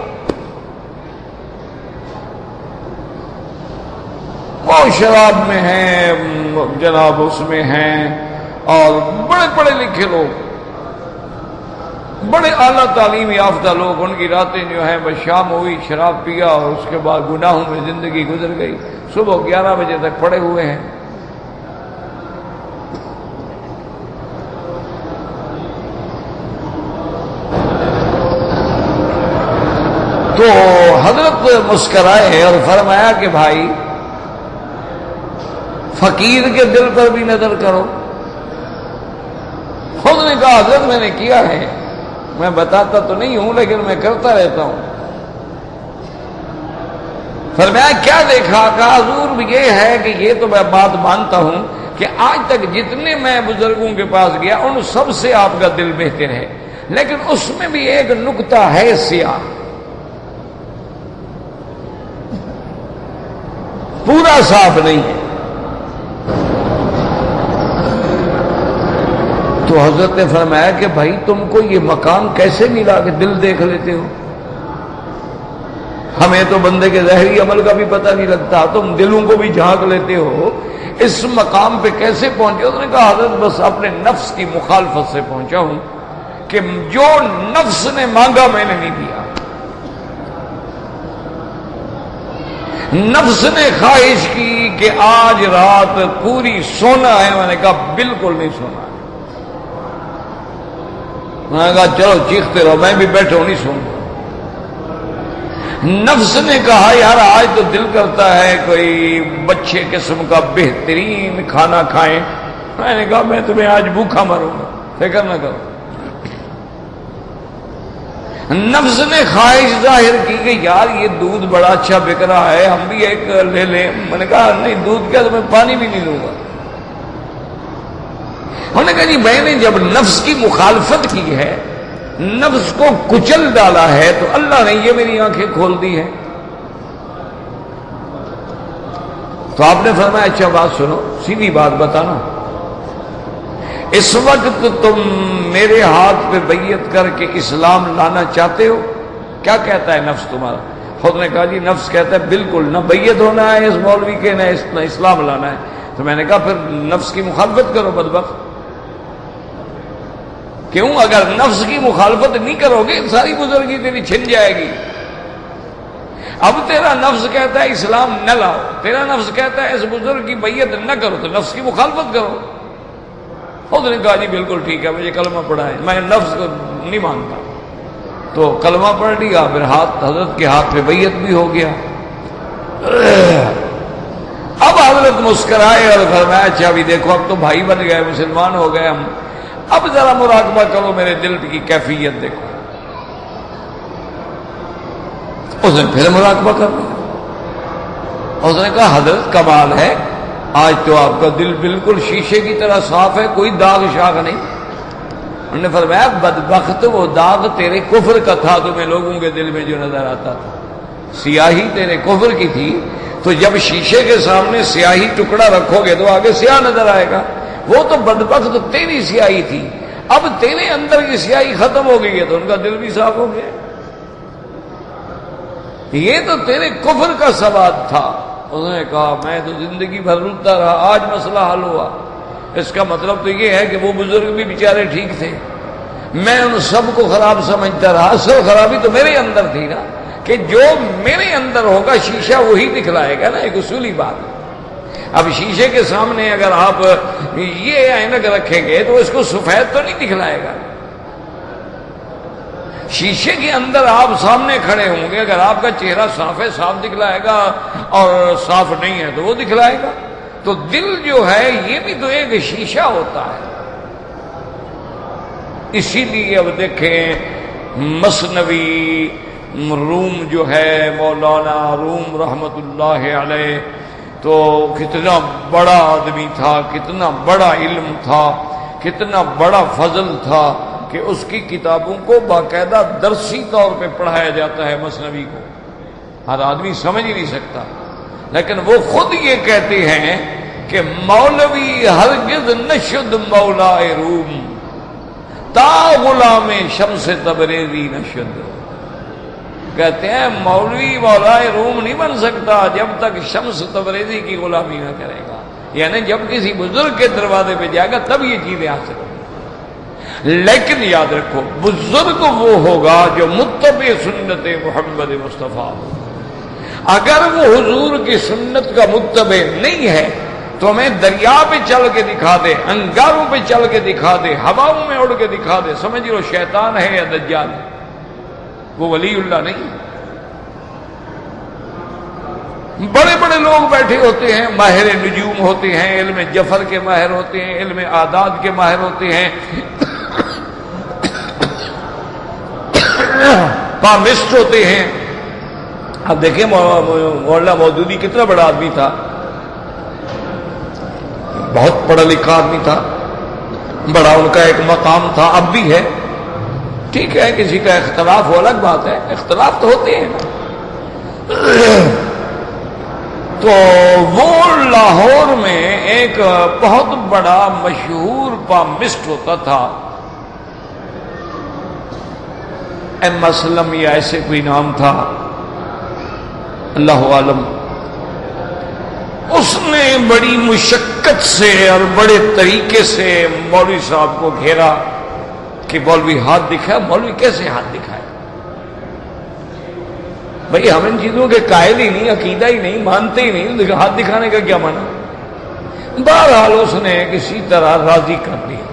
وہ شراب میں ہیں جناب، اس میں ہیں، اور بڑے پڑھے لکھے لوگ، بڑے اعلیٰ تعلیم یافتہ لوگ، ان کی راتیں جو ہیں بس شام ہوئی شراب پیا اور اس کے بعد گناہوں میں زندگی گزر گئی، صبح 11 بجے تک پڑے ہوئے ہیں۔ تو حضرت مسکرائے اور فرمایا کہ بھائی فقیر کے دل پر بھی نظر کرو۔ خود نے کہا حضرت میں نے کیا ہے، میں بتاتا تو نہیں ہوں لیکن میں کرتا رہتا ہوں۔ فرمایا کیا دیکھا؟ کہا حضور یہ ہے کہ یہ تو میں بات مانتا ہوں کہ آج تک جتنے میں بزرگوں کے پاس گیا ان سب سے آپ کا دل بہتر ہے، لیکن اس میں بھی ایک نقطہ ہے سیاہ، پورا صاف نہیں ہے۔ تو حضرت نے فرمایا کہ بھائی تم کو یہ مقام کیسے ملا کہ دل دیکھ لیتے ہو؟ ہمیں تو بندے کے ظاہری عمل کا بھی پتہ نہیں لگتا، تم دلوں کو بھی جھانک لیتے ہو، اس مقام پہ کیسے پہنچے؟ اس نے کہا حضرت بس اپنے نفس کی مخالفت سے پہنچا ہوں کہ جو نفس نے مانگا میں نے نہیں دیا۔ نفس نے خواہش کی کہ آج رات پوری سونا ہے، میں نے کہا بالکل نہیں سونا ہے۔ میں نے کہا چلو چیختے رہو، میں بھی بیٹھا ہوں، نہیں سونا۔ نفس نے کہا یار آج تو دل کرتا ہے کوئی بچے قسم کا بہترین کھانا کھائیں۔ میں نے کہا میں تمہیں آج بھوکا مروں گا، فکر نہ کرو۔ نفس نے خواہش ظاہر کی کہ یار یہ دودھ بڑا اچھا بک رہا ہے، ہم بھی ایک لے لیں۔ میں نے کہا نہیں، دودھ کیا، تو میں پانی بھی نہیں لوں گا۔ انہوں نے کہا جی میں نے جب نفس کی مخالفت کی ہے، نفس کو کچل ڈالا ہے، تو اللہ نے یہ میری آنکھیں کھول دی ہے۔ تو آپ نے فرمایا اچھا بات سنو، سیدھی بات بتانا، اس وقت تم میرے ہاتھ پہ بیعت کر کے اسلام لانا چاہتے ہو؟ کیا کہتا ہے نفس تمہارا؟ خود نے کہا جی نفس کہتا ہے بالکل، نہ بیعت ہونا ہے اس مولوی کے، نہ اسلام لانا ہے۔ تو میں نے کہا پھر نفس کی مخالفت کرو بدبخت۔ کیوں؟ اگر نفس کی مخالفت نہیں کرو گے ساری بزرگی تیری چھن جائے گی۔ اب تیرا نفس کہتا ہے اسلام نہ لاؤ، تیرا نفس کہتا ہے اس بزرگ کی بیعت نہ کرو، تو نفس کی مخالفت کرو۔ اس نے کہا جی بالکل ٹھیک ہے، مجھے کلمہ پڑھا ہے، میں نفس کو نہیں مانتا۔ تو کلمہ پڑھ لیا، پھر حضرت کے ہاتھ پہ بیعت بھی ہو گیا۔ اب حضرت مسکرائے اور فرمایا اچھا ابھی دیکھو اب تو بھائی بن گئے، مسلمان ہو گئے ہم، اب ذرا مراقبہ کرو میرے دل کی کیفیت دیکھو۔ اس نے پھر مراقبہ کر لیا۔ اس نے کہا حضرت کمال ہے، آج تو آپ کا دل بالکل شیشے کی طرح صاف ہے، کوئی داغ شاغ نہیں۔ انہوں نے فرمایا بدبخت وہ داغ تیرے کفر کا تھا، تمہیں لوگوں کے دل میں جو نظر آتا تھا سیاہی تیرے کفر کی تھی، تو جب شیشے کے سامنے سیاہی ٹکڑا رکھو گے تو آگے سیاہ نظر آئے گا، وہ تو بدبخت تیری سیاہی تھی، اب تیرے اندر کی سیاہی ختم ہو گئی ہے تو ان کا دل بھی صاف ہو گیا، یہ تو تیرے کفر کا سواد تھا۔ انہوں نے کہا میں تو زندگی بھر رلتا رہا، آج مسئلہ حل ہوا۔ اس کا مطلب تو یہ ہے کہ وہ بزرگ بھی بیچارے ٹھیک تھے، میں ان سب کو خراب سمجھتا رہا، اصل خرابی تو میرے اندر تھی نا، کہ جو میرے اندر ہوگا شیشہ وہی دکھلائے گا نا، ایک اصولی بات ہے۔ اب شیشے کے سامنے اگر آپ یہ اینک رکھیں گے تو اس کو سفید تو نہیں دکھلائے گا، شیشے کے اندر آپ سامنے کھڑے ہوں گے، اگر آپ کا چہرہ صاف ہے صاف دکھلائے گا، اور صاف نہیں ہے تو وہ دکھلائے گا۔ تو دل جو ہے یہ بھی تو ایک شیشہ ہوتا ہے۔ اسی لیے اب دیکھیں مثنوی روم جو ہے، مولانا روم رحمت اللہ علیہ، تو کتنا بڑا آدمی تھا، کتنا بڑا علم تھا، کتنا بڑا فضل تھا کہ اس کی کتابوں کو باقاعدہ درسی طور پہ پڑھایا جاتا ہے۔ مثنوی کو ہر آدمی سمجھ ہی نہیں سکتا، لیکن وہ خود یہ کہتے ہیں کہ مولوی ہرگز نشد مولا روم تا غلام شمس تبریزی نشد، کہتے ہیں مولوی مولا روم نہیں بن سکتا جب تک شمس تبریزی کی غلامی نہ کرے گا، یعنی جب کسی بزرگ کے دروازے پہ جائے گا تب یہ چیزیں آ سکتی۔ لیکن یاد رکھو بزرگ وہ ہوگا جو متبع سنت محمد مصطفیٰ، اگر وہ حضور کی سنت کا متبع نہیں ہے تو ہمیں دریا پہ چل کے دکھا دے، انگاروں پہ چل کے دکھا دے، ہواؤں میں اڑ کے دکھا دے، سمجھ لو شیطان ہے یا دجال ہے، وہ ولی اللہ نہیں۔ بڑے بڑے لوگ بیٹھے ہوتے ہیں، ماہر نجوم ہوتے ہیں، علم جفر کے ماہر ہوتے ہیں، علم اعداد کے ماہر ہوتے ہیں، پامسٹ ہوتے ہیں۔ اب دیکھیں مولانا مودودی کتنا بڑا آدمی تھا، بہت پڑھا لکھا آدمی تھا، بڑا ان کا ایک مقام تھا، اب بھی ہے، ٹھیک ہے کسی کا اختلاف ہو الگ بات ہے، اختلاف تو ہوتے ہیں۔ تو وہ لاہور میں ایک بہت بڑا مشہور پامسٹ ہوتا تھا، ایم اسلم یا ایسے کوئی نام تھا، اللہ عالم۔ اس نے بڑی مشقت سے اور بڑے طریقے سے مولوی صاحب کو گھیرا کہ مولوی ہاتھ دکھایا۔ مولوی کیسے ہاتھ دکھائے؟ بھئی ہم ان چیزوں کے قائل ہی نہیں، عقیدہ ہی نہیں، مانتے ہی نہیں، ہاتھ دکھانے کا کیا معنی؟ بہرحال اس نے کسی طرح راضی کر دیا۔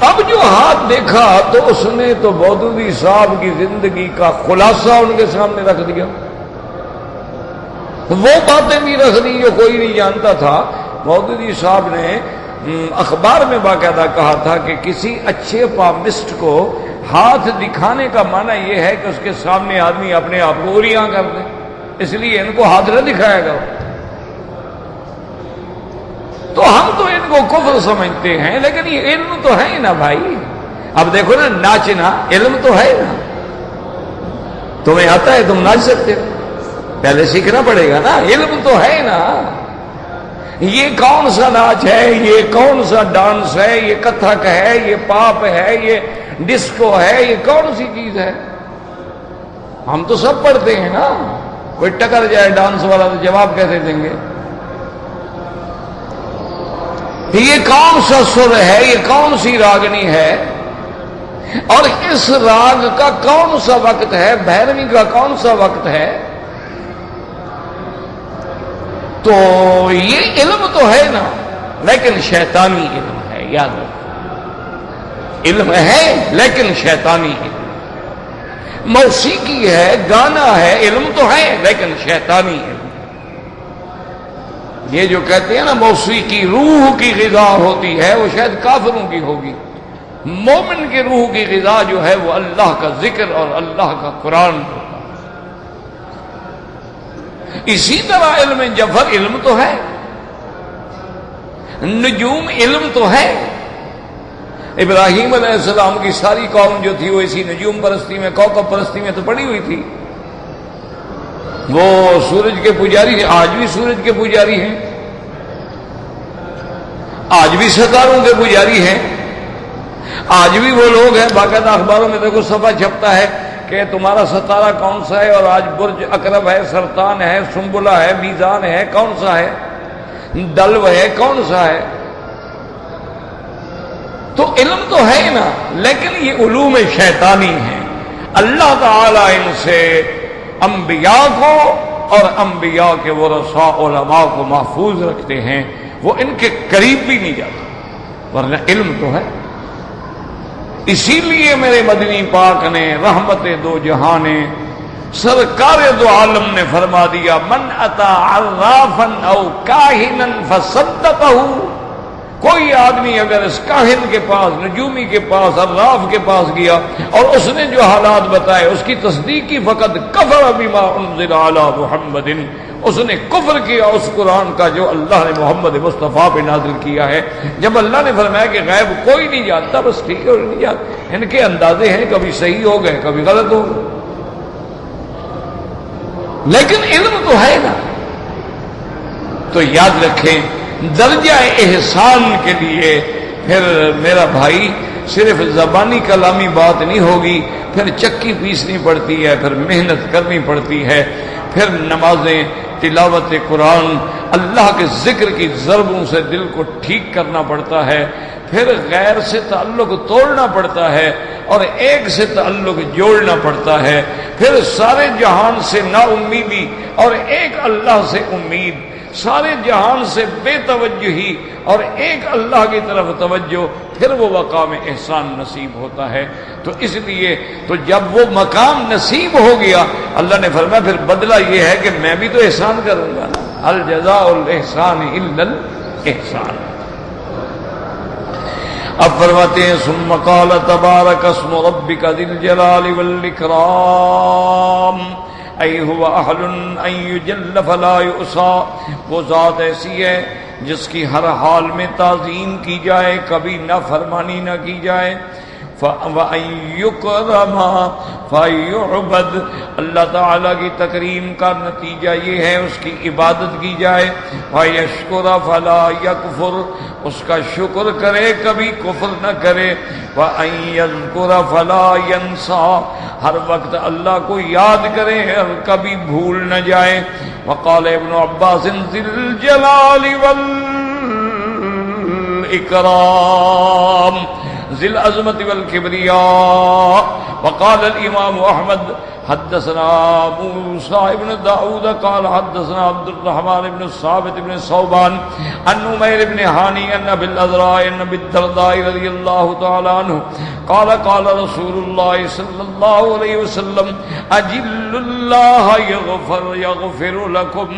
اب جو ہاتھ دیکھا تو اس نے تو مودودی صاحب کی زندگی کا خلاصہ ان کے سامنے رکھ دیا، وہ باتیں بھی رکھ دی جو کوئی نہیں جانتا تھا۔ مودودی صاحب نے اخبار میں باقاعدہ کہا تھا کہ کسی اچھے پامسٹ کو ہاتھ دکھانے کا معنی یہ ہے کہ اس کے سامنے آدمی اپنے آپ کو اوریاں کر دے، اس لیے ان کو ہاتھ نہ دکھائے گا۔ تو ہم تو ان کو کفر سمجھتے ہیں، لیکن یہ علم تو ہے نا بھائی۔ اب دیکھو نا، ناچنا علم تو ہے نا، تمہیں آتا ہے تم ناچ سکتے ہو، پہلے سیکھنا پڑے گا نا، علم تو ہے نا۔ یہ کون سا ناچ ہے، یہ کون سا ڈانس ہے، یہ کتھک ہے، یہ پاپ ہے، یہ ڈسکو ہے، یہ کون سی چیز ہے؟ ہم تو سب پڑھتے ہیں نا، کوئی ٹکر جائے ڈانس والا تو جواب کیسے دیں گے؟ یہ کون سا سر ہے، یہ کون سی راگنی ہے، اور اس راگ کا کون سا وقت ہے، بھیروی کا کون سا وقت ہے؟ تو یہ علم تو ہے نا، لیکن شیطانی علم ہے، یاد رکھو، علم ہے لیکن شیطانی علم۔ موسیقی ہے، گانا ہے، علم تو ہے لیکن شیطانی علم۔ یہ جو کہتے ہیں نا موسیقی روح کی غذا ہوتی ہے، وہ شاید کافروں کی ہوگی۔ مومن کی روح کی غذا جو ہے وہ اللہ کا ذکر اور اللہ کا قرآن ہوتا ہے۔ اسی طرح علم جفر علم تو ہے، نجوم علم تو ہے۔ ابراہیم علیہ السلام کی ساری قوم جو تھی وہ اسی نجوم پرستی میں، کوکب پرستی میں تو پڑی ہوئی تھی۔ وہ سورج کے پجاری تھے، آج بھی سورج کے پجاری ہیں، آج بھی ستاروں کے پجاری ہیں، آج بھی وہ لوگ ہیں، باقاعدہ اخباروں میں دیکھو صفحہ چھپتا ہے کہ تمہارا ستارہ کون سا ہے، اور آج برج عقرب ہے، سرطان ہے، سنبلہ ہے، میزان ہے، کون سا ہے، دلو ہے، کون سا ہے۔ تو علم تو ہے نا، لیکن یہ علوم شیطانی ہیں۔ اللہ تعالیٰ ان سے انبیاء کو اور انبیاء کے ورثاء علماء کو محفوظ رکھتے ہیں، وہ ان کے قریب بھی نہیں جاتے، ورنہ علم تو ہے۔ اسی لیے میرے مدنی پاک نے رحمت دو جہانے سرکار دو عالم نے فرما دیا، من اتا عرافا او کاہنا فصدقہ، کوئی آدمی اگر اس کاہن کے پاس، نجومی کے پاس، عراف کے پاس گیا اور اس نے جو حالات بتائے اس کی تصدیق کی، فقط کفر بما انزل علی محمد، اس نے کفر کیا اس قرآن کا جو اللہ نے محمد مصطفیٰ پہ نازل کیا ہے۔ جب اللہ نے فرمایا کہ غیب کوئی نہیں جانتا، بس ٹھیک ہے، نہیں جانتا، ان کے اندازے ہیں، کبھی صحیح ہو گئے کبھی غلط ہو گئے، لیکن علم تو ہے نا۔ تو یاد رکھیں، درجہ احسان کے لیے پھر میرا بھائی صرف زبانی کلامی بات نہیں ہوگی، پھر چکی پیسنی پڑتی ہے، پھر محنت کرنی پڑتی ہے، پھر نمازیں، تلاوت قرآن، اللہ کے ذکر کی ضربوں سے دل کو ٹھیک کرنا پڑتا ہے، پھر غیر سے تعلق توڑنا پڑتا ہے اور ایک سے تعلق جوڑنا پڑتا ہے، پھر سارے جہان سے نا امیدی اور ایک اللہ سے امید، سارے جہان سے بے توجہی اور ایک اللہ کی طرف توجہ، پھر وہ مقام احسان نصیب ہوتا ہے۔ تو اس لیے تو جب وہ مقام نصیب ہو گیا، اللہ نے فرمایا پھر بدلہ یہ ہے کہ میں بھی تو احسان کروں گا نا، الجزاء الاحسان الا الاحسان۔ اب فرماتے ہیں ثم قال تبارک اسم ربک ذی الجلال والاکرام ای هو اہل ان یجل فلا یؤصى، وہ ذات ایسی ہے جس کی ہر حال میں تعظیم کی جائے، کبھی نافرمانی نہ کی جائے۔ وَأَن يُكْرَمَ فَيُعْبَدْ، اللہ تعالیٰ کی تکریم کا نتیجہ یہ ہے اس کی عبادت کی جائے۔ وَيَشْكُرَ فَلَا يَكْفُرْ، اس کا شکر کرے کبھی کفر نہ کرے۔ وَأَن يَذْكُرَ فَلَا يَنْسَى، ہر وقت اللہ کو یاد کرے اور کبھی بھول نہ جائے۔ وقال ابن عباس ذی الجلال والاکرام ذی العظمت والکبریاء۔ وقال الامام احمد حدثنا موسى بن داود قال حدثنا عبد الرحمن بن ثابت بن ثوبان عن نمير بن هاني عن ابي الأذراء عن ابي الدرداء رضي الله تعالى عنه قال قال رسول الله صلى الله عليه وسلم اجل اللہ یغفر لکم،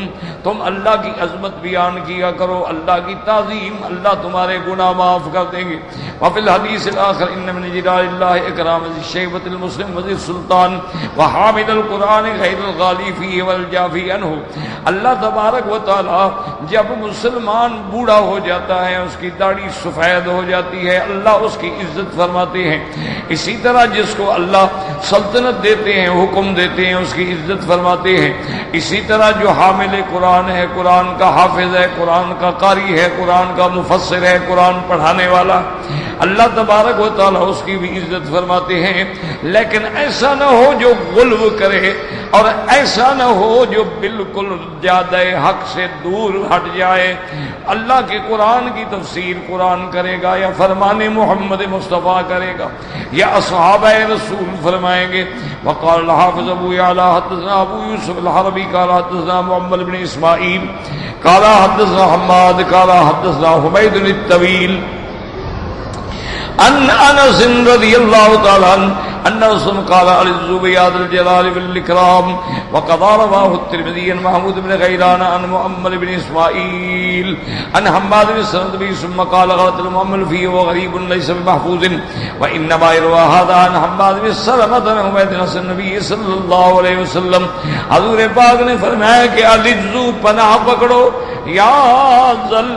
تم اللہ کی عظمت بیان کیا کرو، اللہ کی تعظیم، اللہ تمہارے گناہ معاف کر دیں گے۔ وفی الحدیث الاخر ان من جلال اللہ اکرام ذی الشیبۃ المسلم وذی السلطان وحامل القرآن غیر الغالی فیہ والجافی عنہ۔ اللہ تبارک و تعالی جب مسلمان بوڑھا ہو جاتا ہے، اس کی داڑھی سفید ہو جاتی ہے، اللہ اس کی عزت فرماتے ہیں۔ اسی طرح جس کو اللہ سلطنت دیتے ہیں، حکم دیتے ہیں، اس کی عزت فرماتے ہیں۔ اسی طرح جو حامل قرآن ہے، قرآن کا حافظ ہے، قرآن کا قاری ہے، قرآن کا مفسر ہے، قرآن پڑھانے والا، اللہ تبارک و تعالی اس کی بھی عزت فرماتے ہیں۔ لیکن ایسا نہ ہو جو غلو کرے، اور ایسا نہ ہو جو بالکل زیادہ حق سے دور ہٹ جائے۔ اللہ کے قرآن کی تفسیر قرآن کرے گا، یا فرمان محمد مصطفیٰ کرے گا، یا اصحابہ رسول فرمائیں گے۔ وقال الحافظ ابو یعلا حدثنا ابو یوسف الحربی قال حدثنا محمد بن اسماعیل قال حدثنا حماد قال حدثنا حمید الطویل ان انس رضی اللہ تعالی عنہ ان رسول قال العزو بیاد الجلال والاکرام وقضى رواه الترمذی عن محمود بن غیلان عن محمد بن اسماعیل عن حماد بن سند بن ثم قال غلط المؤمل فيه وغريب ليس بمحفوظ وانما يروى هذا عن حماد بن سلمة عن عبید بن النبي صلی اللہ علیہ وسلم۔ حضور پاک نے فرمایا کہ العزو پناہ پکڑو یا ذل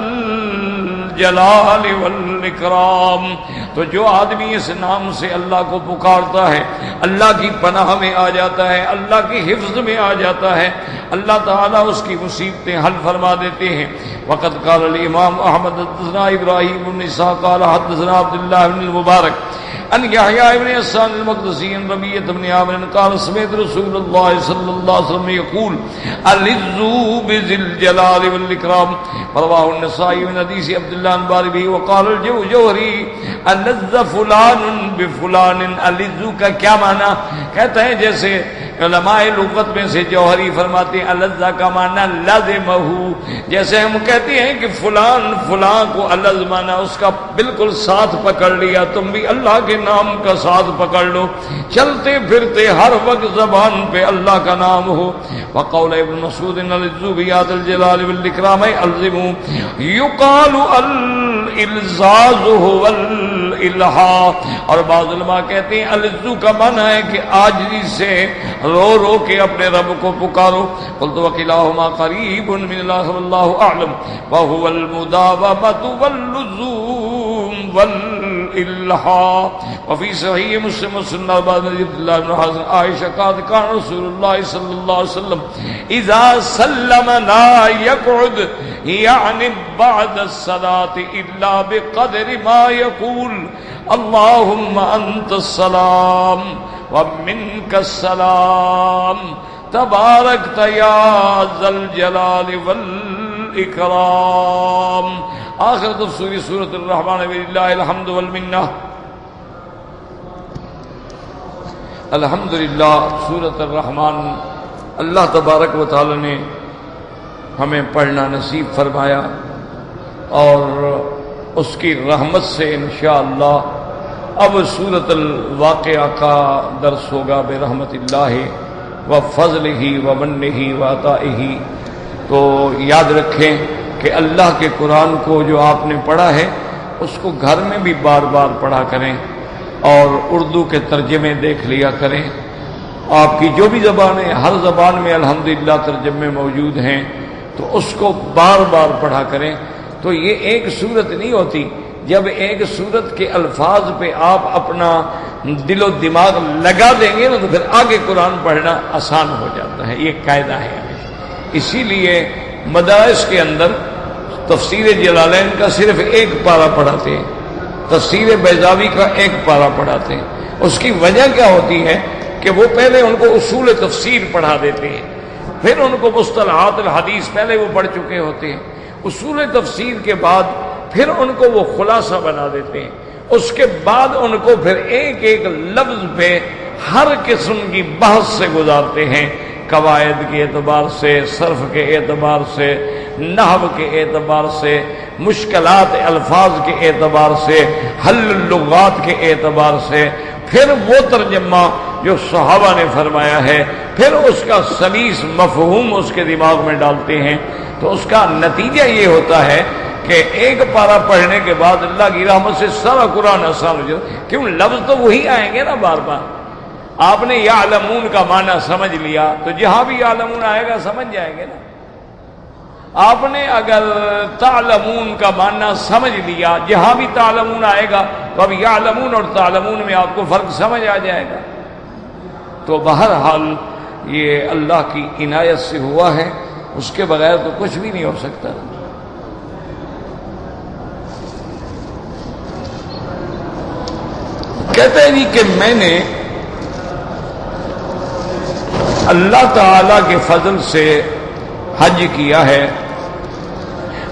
جلال والاکرام، تو جو آدمی اس نام سے اللہ کو پکارتا ہے، اللہ کی پناہ میں آ جاتا ہے، اللہ کی حفظ میں آ جاتا ہے، اللہ تعالیٰ اس کی مصیبتیں حل فرما دیتے ہیں۔ وقد قال الامام احمد حدثنا ابراہیم بن اسحاق قال حدثنا عبداللہ بن المبارک ان یحییٰ بن حسان المقدسی ان ربیعۃ بن عامر قال سمعت رسول اللہ صلی اللہ علیہ وسلم یقول العزو بذی الجلال والاکرام۔ رواه النسائی من حدیث عبداللہ بن باربی وقال الجوہری الذ فلان بفلان۔ العزو کا کیا معنی؟ کہتا ہے جیسے علماء لغت میں سے جوہری فرماتے ہیں الذ کا معنی لازمہ، جیسے ہم کہتے ہیں کہ فلان فلاں کو الذ معنی اس کا بالکل ساتھ پکڑ لیا، تم بھی اللہ کے نام کا ساتھ پکڑ لو، چلتے پھرتے ہر وقت زبان پہ اللہ کا نام ہو۔ وقول ابن مسعود العزو بیاد الجلال والاکرام الزموا یقال الالزاز هو الالحاح، اور بعض علماء کہتے ہیں العزو کا معنی ہے کہ عاجزی سے رو رو کے اپنے رب کو پکارو۔ قلت وکلاہما قریب من اللہ واللہ اعلم وهو المداومۃ واللزوم والالحاح۔ وفي صحیح مسلم وسنن بعد عبد الله بن حازم عائشہ قالت كان رسول الله صلی اللہ علیہ وسلم اذا سلم لا يقعد يعني بعد الصلاة الا بقدر ما يقول اللهم انت السلام ومنك السلام تبارکت یا ذا الجلال والاکرام۔ آخر تفسیر سورۃ الرحمن وللہ الحمد والمنہ۔ الحمدللہ سورۃ الرحمن اللہ تبارک و تعالی نے ہمیں پڑھنا نصیب فرمایا، اور اس کی رحمت سے انشاءاللہ اب سورۃ الواقعہ کا درس ہوگا برحمت اللہ و فضلہ و منہ و عطائہ۔ تو یاد رکھیں کہ اللہ کے قرآن کو جو آپ نے پڑھا ہے اس کو گھر میں بھی بار بار پڑھا کریں، اور اردو کے ترجمے دیکھ لیا کریں۔ آپ کی جو بھی زبان ہے، ہر زبان میں الحمدللہ ترجمے موجود ہیں، تو اس کو بار بار پڑھا کریں۔ تو یہ ایک صورت نہیں ہوتی، جب ایک صورت کے الفاظ پہ آپ اپنا دل و دماغ لگا دیں گے نا تو پھر آگے قرآن پڑھنا آسان ہو جاتا ہے، یہ قاعدہ ہے ہمیشہ۔ اسی لیے مدارس کے اندر تفسیر جلالین کا صرف ایک پارہ پڑھاتے ہیں، تفسیر بیضاوی کا ایک پارہ پڑھاتے ہیں۔ اس کی وجہ کیا ہوتی ہے کہ وہ پہلے ان کو اصول تفسیر پڑھا دیتے ہیں، پھر ان کو مصطلحات الحدیث پہلے وہ پڑھ چکے ہوتے ہیں، اصول تفسیر کے بعد پھر ان کو وہ خلاصہ بنا دیتے ہیں، اس کے بعد ان کو پھر ایک ایک لفظ پہ ہر قسم کی بحث سے گزارتے ہیں، قواعد کے اعتبار سے، صرف کے اعتبار سے، نحو کے اعتبار سے، مشکلات الفاظ کے اعتبار سے، حل اللغات کے اعتبار سے، پھر وہ ترجمہ جو صحابہ نے فرمایا ہے، پھر اس کا سلیس مفہوم اس کے دماغ میں ڈالتے ہیں، تو اس کا نتیجہ یہ ہوتا ہے کہ ایک پارہ پڑھنے کے بعد اللہ کی رحمت سے سارا قرآن آسان ہو جاتا ہے، کیوں لفظ تو وہی آئیں گے نا بار بار۔ آپ نے یعلمون کا معنی سمجھ لیا تو جہاں بھی یعلمون آئے گا سمجھ جائیں گے نا۔ آپ نے اگر تعلمون کا معنی سمجھ لیا، جہاں بھی تعلمون آئے گا تو اب یعلمون اور تعلمون میں آپ کو فرق سمجھ آ جائے گا۔ تو بہرحال یہ اللہ کی عنایت سے ہوا ہے، اس کے بغیر تو کچھ بھی نہیں ہو سکتا۔ کہتے ہیں جی کہ میں نے اللہ تعالی کے فضل سے حج کیا ہے،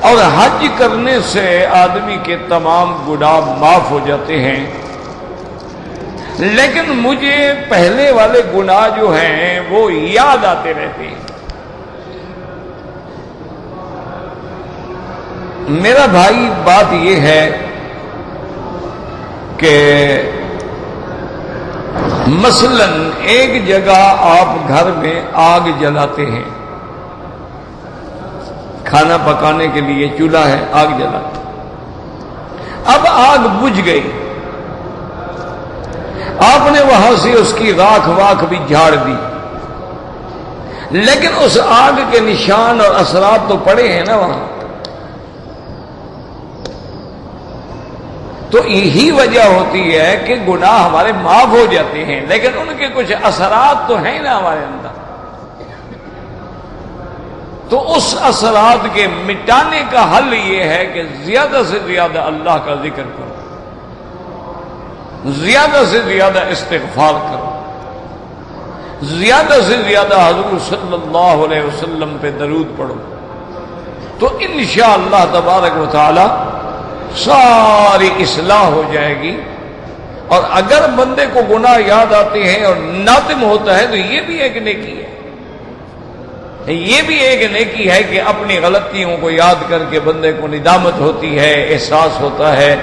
اور حج کرنے سے آدمی کے تمام گناہ معاف ہو جاتے ہیں، لیکن مجھے پہلے والے گناہ جو ہیں وہ یاد آتے رہتے ہیں۔ میرا بھائی بات یہ ہے کہ مثلا ایک جگہ آپ گھر میں آگ جلاتے ہیں، کھانا پکانے کے لیے چولہا ہے، آگ جلاتے ہیں، اب آگ بجھ گئی، آپ نے وہاں سے اس کی راکھ واکھ بھی جھاڑ دی، لیکن اس آگ کے نشان اور اثرات تو پڑے ہیں نا وہاں۔ تو یہی وجہ ہوتی ہے کہ گناہ ہمارے معاف ہو جاتے ہیں، لیکن ان کے کچھ اثرات تو ہیں نا ہمارے اندر۔ تو اس اثرات کے مٹانے کا حل یہ ہے کہ زیادہ سے زیادہ اللہ کا ذکر کرو، زیادہ سے زیادہ استغفار کرو، زیادہ سے زیادہ حضور صلی اللہ علیہ وسلم پہ درود پڑھو، تو انشاءاللہ تبارک و تعالی ساری اصلاح ہو جائے گی۔ اور اگر بندے کو گناہ یاد آتے ہیں اور نادم ہوتا ہے تو یہ بھی ایک نیکی ہے، یہ بھی ایک نیکی ہے کہ اپنی غلطیوں کو یاد کر کے بندے کو ندامت ہوتی ہے، احساس ہوتا ہے،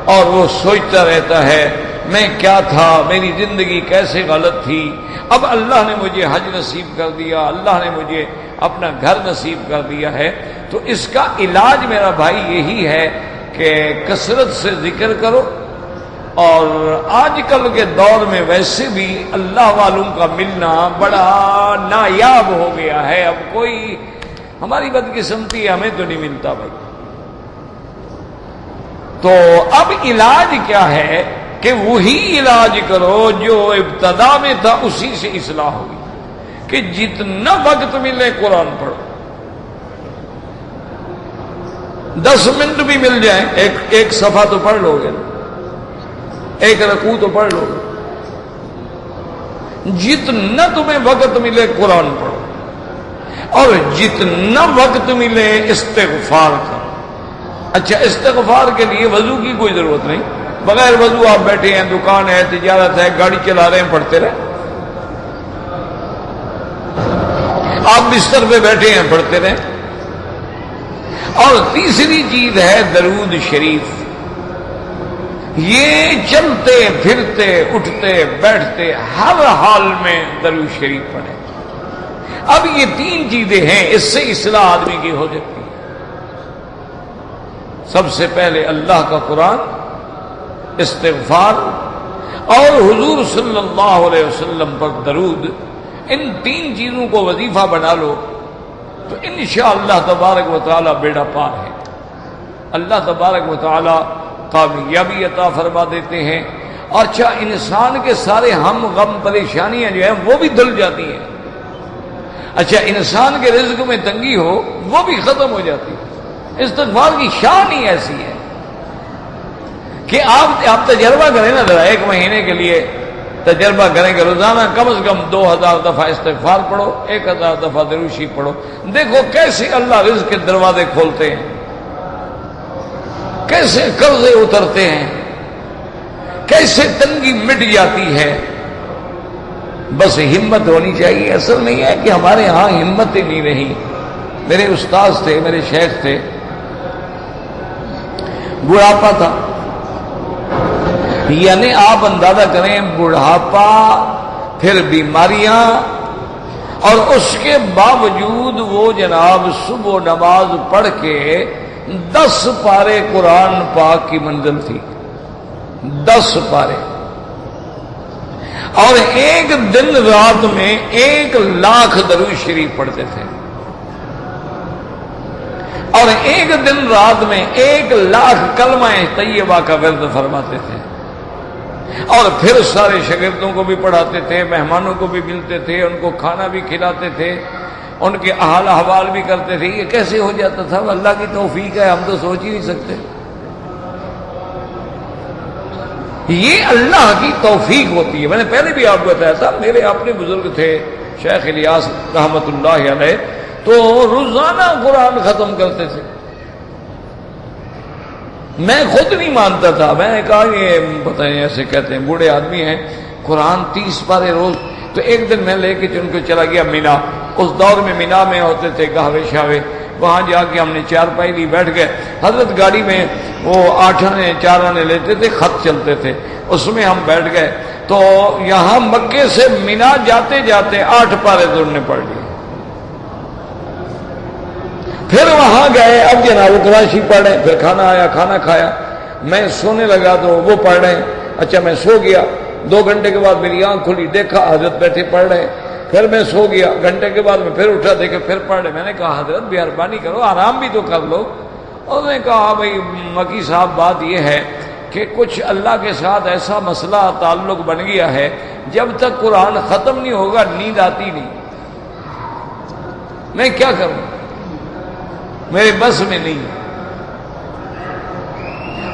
اور وہ سوچتا رہتا ہے میں کیا تھا، میری زندگی کیسے غلط تھی، اب اللہ نے مجھے حج نصیب کر دیا، اللہ نے مجھے اپنا گھر نصیب کر دیا ہے۔ تو اس کا علاج میرا بھائی یہی ہے کہ کثرت سے ذکر کرو، اور آج کل کے دور میں ویسے بھی اللہ والوں کا ملنا بڑا نایاب ہو گیا ہے، اب کوئی ہماری بدقسمتی ہے، ہمیں تو نہیں ملتا بھائی۔ تو اب علاج کیا ہے کہ وہی علاج کرو جو ابتدا میں تھا، اسی سے اصلاح ہوگی، کہ جتنا وقت ملے قرآن پڑھو، 10 منٹ بھی مل جائیں، ایک صفحہ تو پڑھ لو گے، ایک رکوع تو پڑھ لو گے، جتنا تمہیں وقت ملے قرآن پڑھو، اور جتنا وقت ملے استغفار کرو۔ اچھا، استغفار کے لیے وضو کی کوئی ضرورت نہیں، بغیر وضو آپ بیٹھے ہیں، دکان ہے، تجارت ہے، گاڑی چلا رہے ہیں، پڑھتے رہے، آپ بستر پہ بیٹھے ہیں، پڑھتے رہے۔ اور تیسری چیز ہے درود شریف، یہ چلتے پھرتے اٹھتے بیٹھتے ہر حال میں درود شریف پڑھیں۔ اب یہ 3 چیزیں ہیں، اس سے اصلاح آدمی کی ہو جاتی ہے۔ سب سے پہلے اللہ کا قرآن، استغفار، اور حضور صلی اللہ علیہ وسلم پر درود، ان 3 چیزوں کو وظیفہ بنا لو تو انشاءاللہ تبارک و تعالی بیڑا پار ہے۔ اللہ تبارک و تعالی کامیابی عطا فرما دیتے ہیں۔ اچھا، انسان کے سارے ہم غم پریشانیاں جو ہیں وہ بھی دھل جاتی ہیں۔ اچھا، انسان کے رزق میں تنگی ہو وہ بھی ختم ہو جاتی ہے۔ استغفار کی شان ہی ایسی ہے کہ آپ تجربہ کریں نا ذرا، 1 مہینے کے لیے تجربہ کریں کہ روزانہ کم از کم 2000 دفعہ استغفار پڑھو، 1000 دفعہ درود شریف پڑھو، دیکھو کیسے اللہ رزق کے دروازے کھولتے ہیں، کیسے قرضے اترتے ہیں، کیسے تنگی مٹ جاتی ہے۔ بس ہمت ہونی چاہیے. اصل نہیں ہے کہ ہمارے ہاں ہمت ہی نہیں رہی. میرے استاذ تھے، میرے شیخ تھے، بڑھاپا تھا. یعنی آپ اندازہ کریں، بڑھاپا، پھر بیماریاں، اور اس کے باوجود وہ جناب صبح نماز پڑھ کے 10 پارے قرآن پاک کی منزل تھی. 10 پارے، اور ایک دن رات میں 1,00,000 درود شریف پڑھتے تھے، اور ایک دن رات میں 1,00,000 کلمہ طیبہ کا ورد فرماتے تھے. اور پھر سارے شاگردوں کو بھی پڑھاتے تھے، مہمانوں کو بھی ملتے تھے، ان کو کھانا بھی کھلاتے تھے، ان کے حال احوال بھی کرتے تھے. یہ کیسے ہو جاتا تھا؟ اللہ کی توفیق ہے، ہم تو سوچ ہی نہیں سکتے. یہ اللہ کی توفیق ہوتی ہے. میں نے پہلے بھی آپ کو بتایا تھا، میرے اپنے بزرگ تھے شیخ الیاس رحمت اللہ علیہ، تو روزانہ قرآن ختم کرتے تھے. میں خود نہیں مانتا تھا. میں نے کہا یہ بتائیں، ایسے کہتے ہیں بوڑھے آدمی ہیں، قرآن 30 پارے روز. تو ایک دن میں لے کے ان کو چلا گیا مینا. اس دور میں مینا میں ہوتے تھے قہوے شاوے، وہاں جا کے ہم نے چارپائی لی، بیٹھ گئے. حضرت گاڑی میں وہ 8 آنے 4 آنے لیتے تھے، خط چلتے تھے، اس میں ہم بیٹھ گئے. تو یہاں مکے سے مینا جاتے جاتے 8 پارے تو انہوں نے پڑھ لیے. پھر وہاں گئے، اب جناب وہ کلاشی پڑھے، پھر کھانا آیا، کھانا کھایا، میں سونے لگا تو وہ پڑھ رہے ہیں. اچھا میں سو گیا. 2 گھنٹے کے بعد میری آنکھ کھلی، دیکھا حضرت بیٹھے پڑھ رہے ہیں. پھر میں سو گیا. گھنٹے کے بعد میں پھر اٹھا، دیکھا پھر پڑھ رہے. میں نے کہا حضرت مہربانی کرو، آرام بھی تو کر لو. اور نے کہا بھائی مکی صاحب بات یہ ہے کہ کچھ اللہ کے ساتھ ایسا مسئلہ تعلق بن گیا ہے، جب تک قرآن ختم نہیں ہوگا نیند آتی نہیں. میں کیا کروں، میرے بس میں نہیں.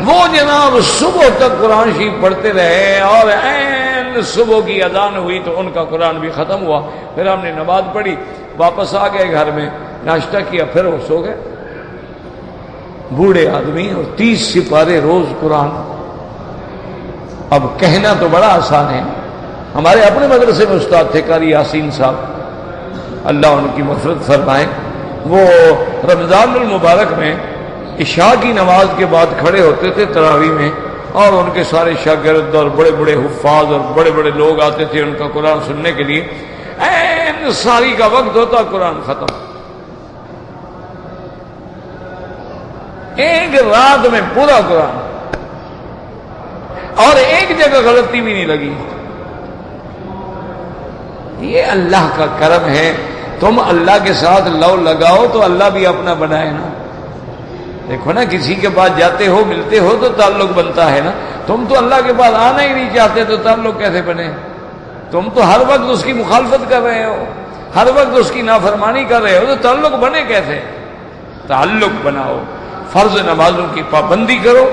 وہ جناب صبح تک قرآن شریف پڑھتے رہے، اور عین صبح کی اذان ہوئی تو ان کا قرآن بھی ختم ہوا. پھر ہم نے نماز پڑھی، واپس آ گئے گھر میں، ناشتہ کیا، پھر وہ سو گئے. بوڑھے آدمی اور 30 سپارے روز قرآن. اب کہنا تو بڑا آسان ہے. ہمارے اپنے مدرسے میں استاد تھے قاری یاسین صاحب، اللہ ان کی مغفرت فرمائے. وہ رمضان المبارک میں عشاء کی نماز کے بعد کھڑے ہوتے تھے تراویح میں، اور ان کے سارے شاگرد اور بڑے بڑے حفاظ اور بڑے بڑے لوگ آتے تھے ان کا قرآن سننے کے لیے. این ساری کا وقت ہوتا قرآن ختم. ایک رات میں پورا قرآن، اور ایک جگہ غلطی بھی نہیں لگی. یہ اللہ کا کرم ہے. تم اللہ کے ساتھ لو لگاؤ تو اللہ بھی اپنا بنائے نا. دیکھو نا، کسی کے پاس جاتے ہو، ملتے ہو تو تعلق بنتا ہے نا. تم تو اللہ کے پاس آنا ہی نہیں چاہتے تو تعلق کیسے بنے؟ تم تو ہر وقت اس کی مخالفت کر رہے ہو، ہر وقت اس کی نافرمانی کر رہے ہو، تو تعلق بنے کیسے؟ تعلق بناؤ. فرض نمازوں کی پابندی کرو،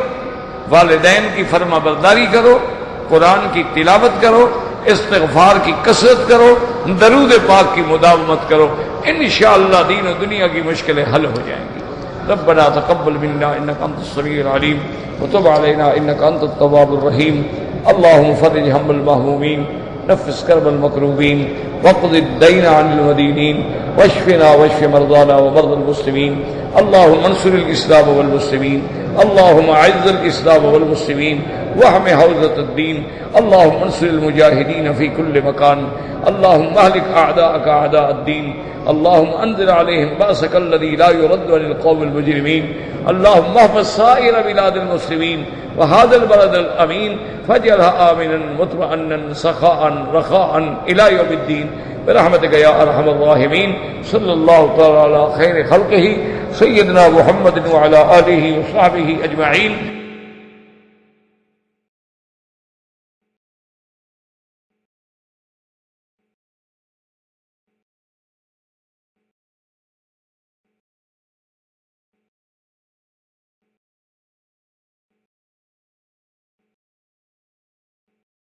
والدین کی فرما برداری کرو، قرآن کی تلاوت کرو، استغفار کی کثرت کرو، درود پاک کی مداومت کرو. انشاءاللہ دین و دنیا کی مشکلیں حل ہو جائیں گی. ربنا تقبل منا انك انت السميع العليم وتب علينا انك انت التواب الرحيم. اللهم فرج هم المهمومين، نفس كرب المكروبين، واقض الدين عن المدينين، واشفنا واشف مرضانا ومرضى المسلمين. اللهم انصر الاسلام والمسلمين، اللهم اعز الاسلام والمسلمين واحم حوزة الدين. اللهم انصر المجاهدين في كل مكان. اللهم اهلك اعداءك اعداء الدين. اللهم انزل عليهم بأسك الذي لا يرد عن القوم المجرمين. اللهم احفظ سائر بلاد المسلمين وهذا البلد الامين، فاجعلها امنا مطمئنا سخاء رخاء الى يوم الدين برحمتك يا ارحم الراحمين. صلى الله تعالى على خير خلقه سيدنا محمد وعلى آله وصحبه اجمعين.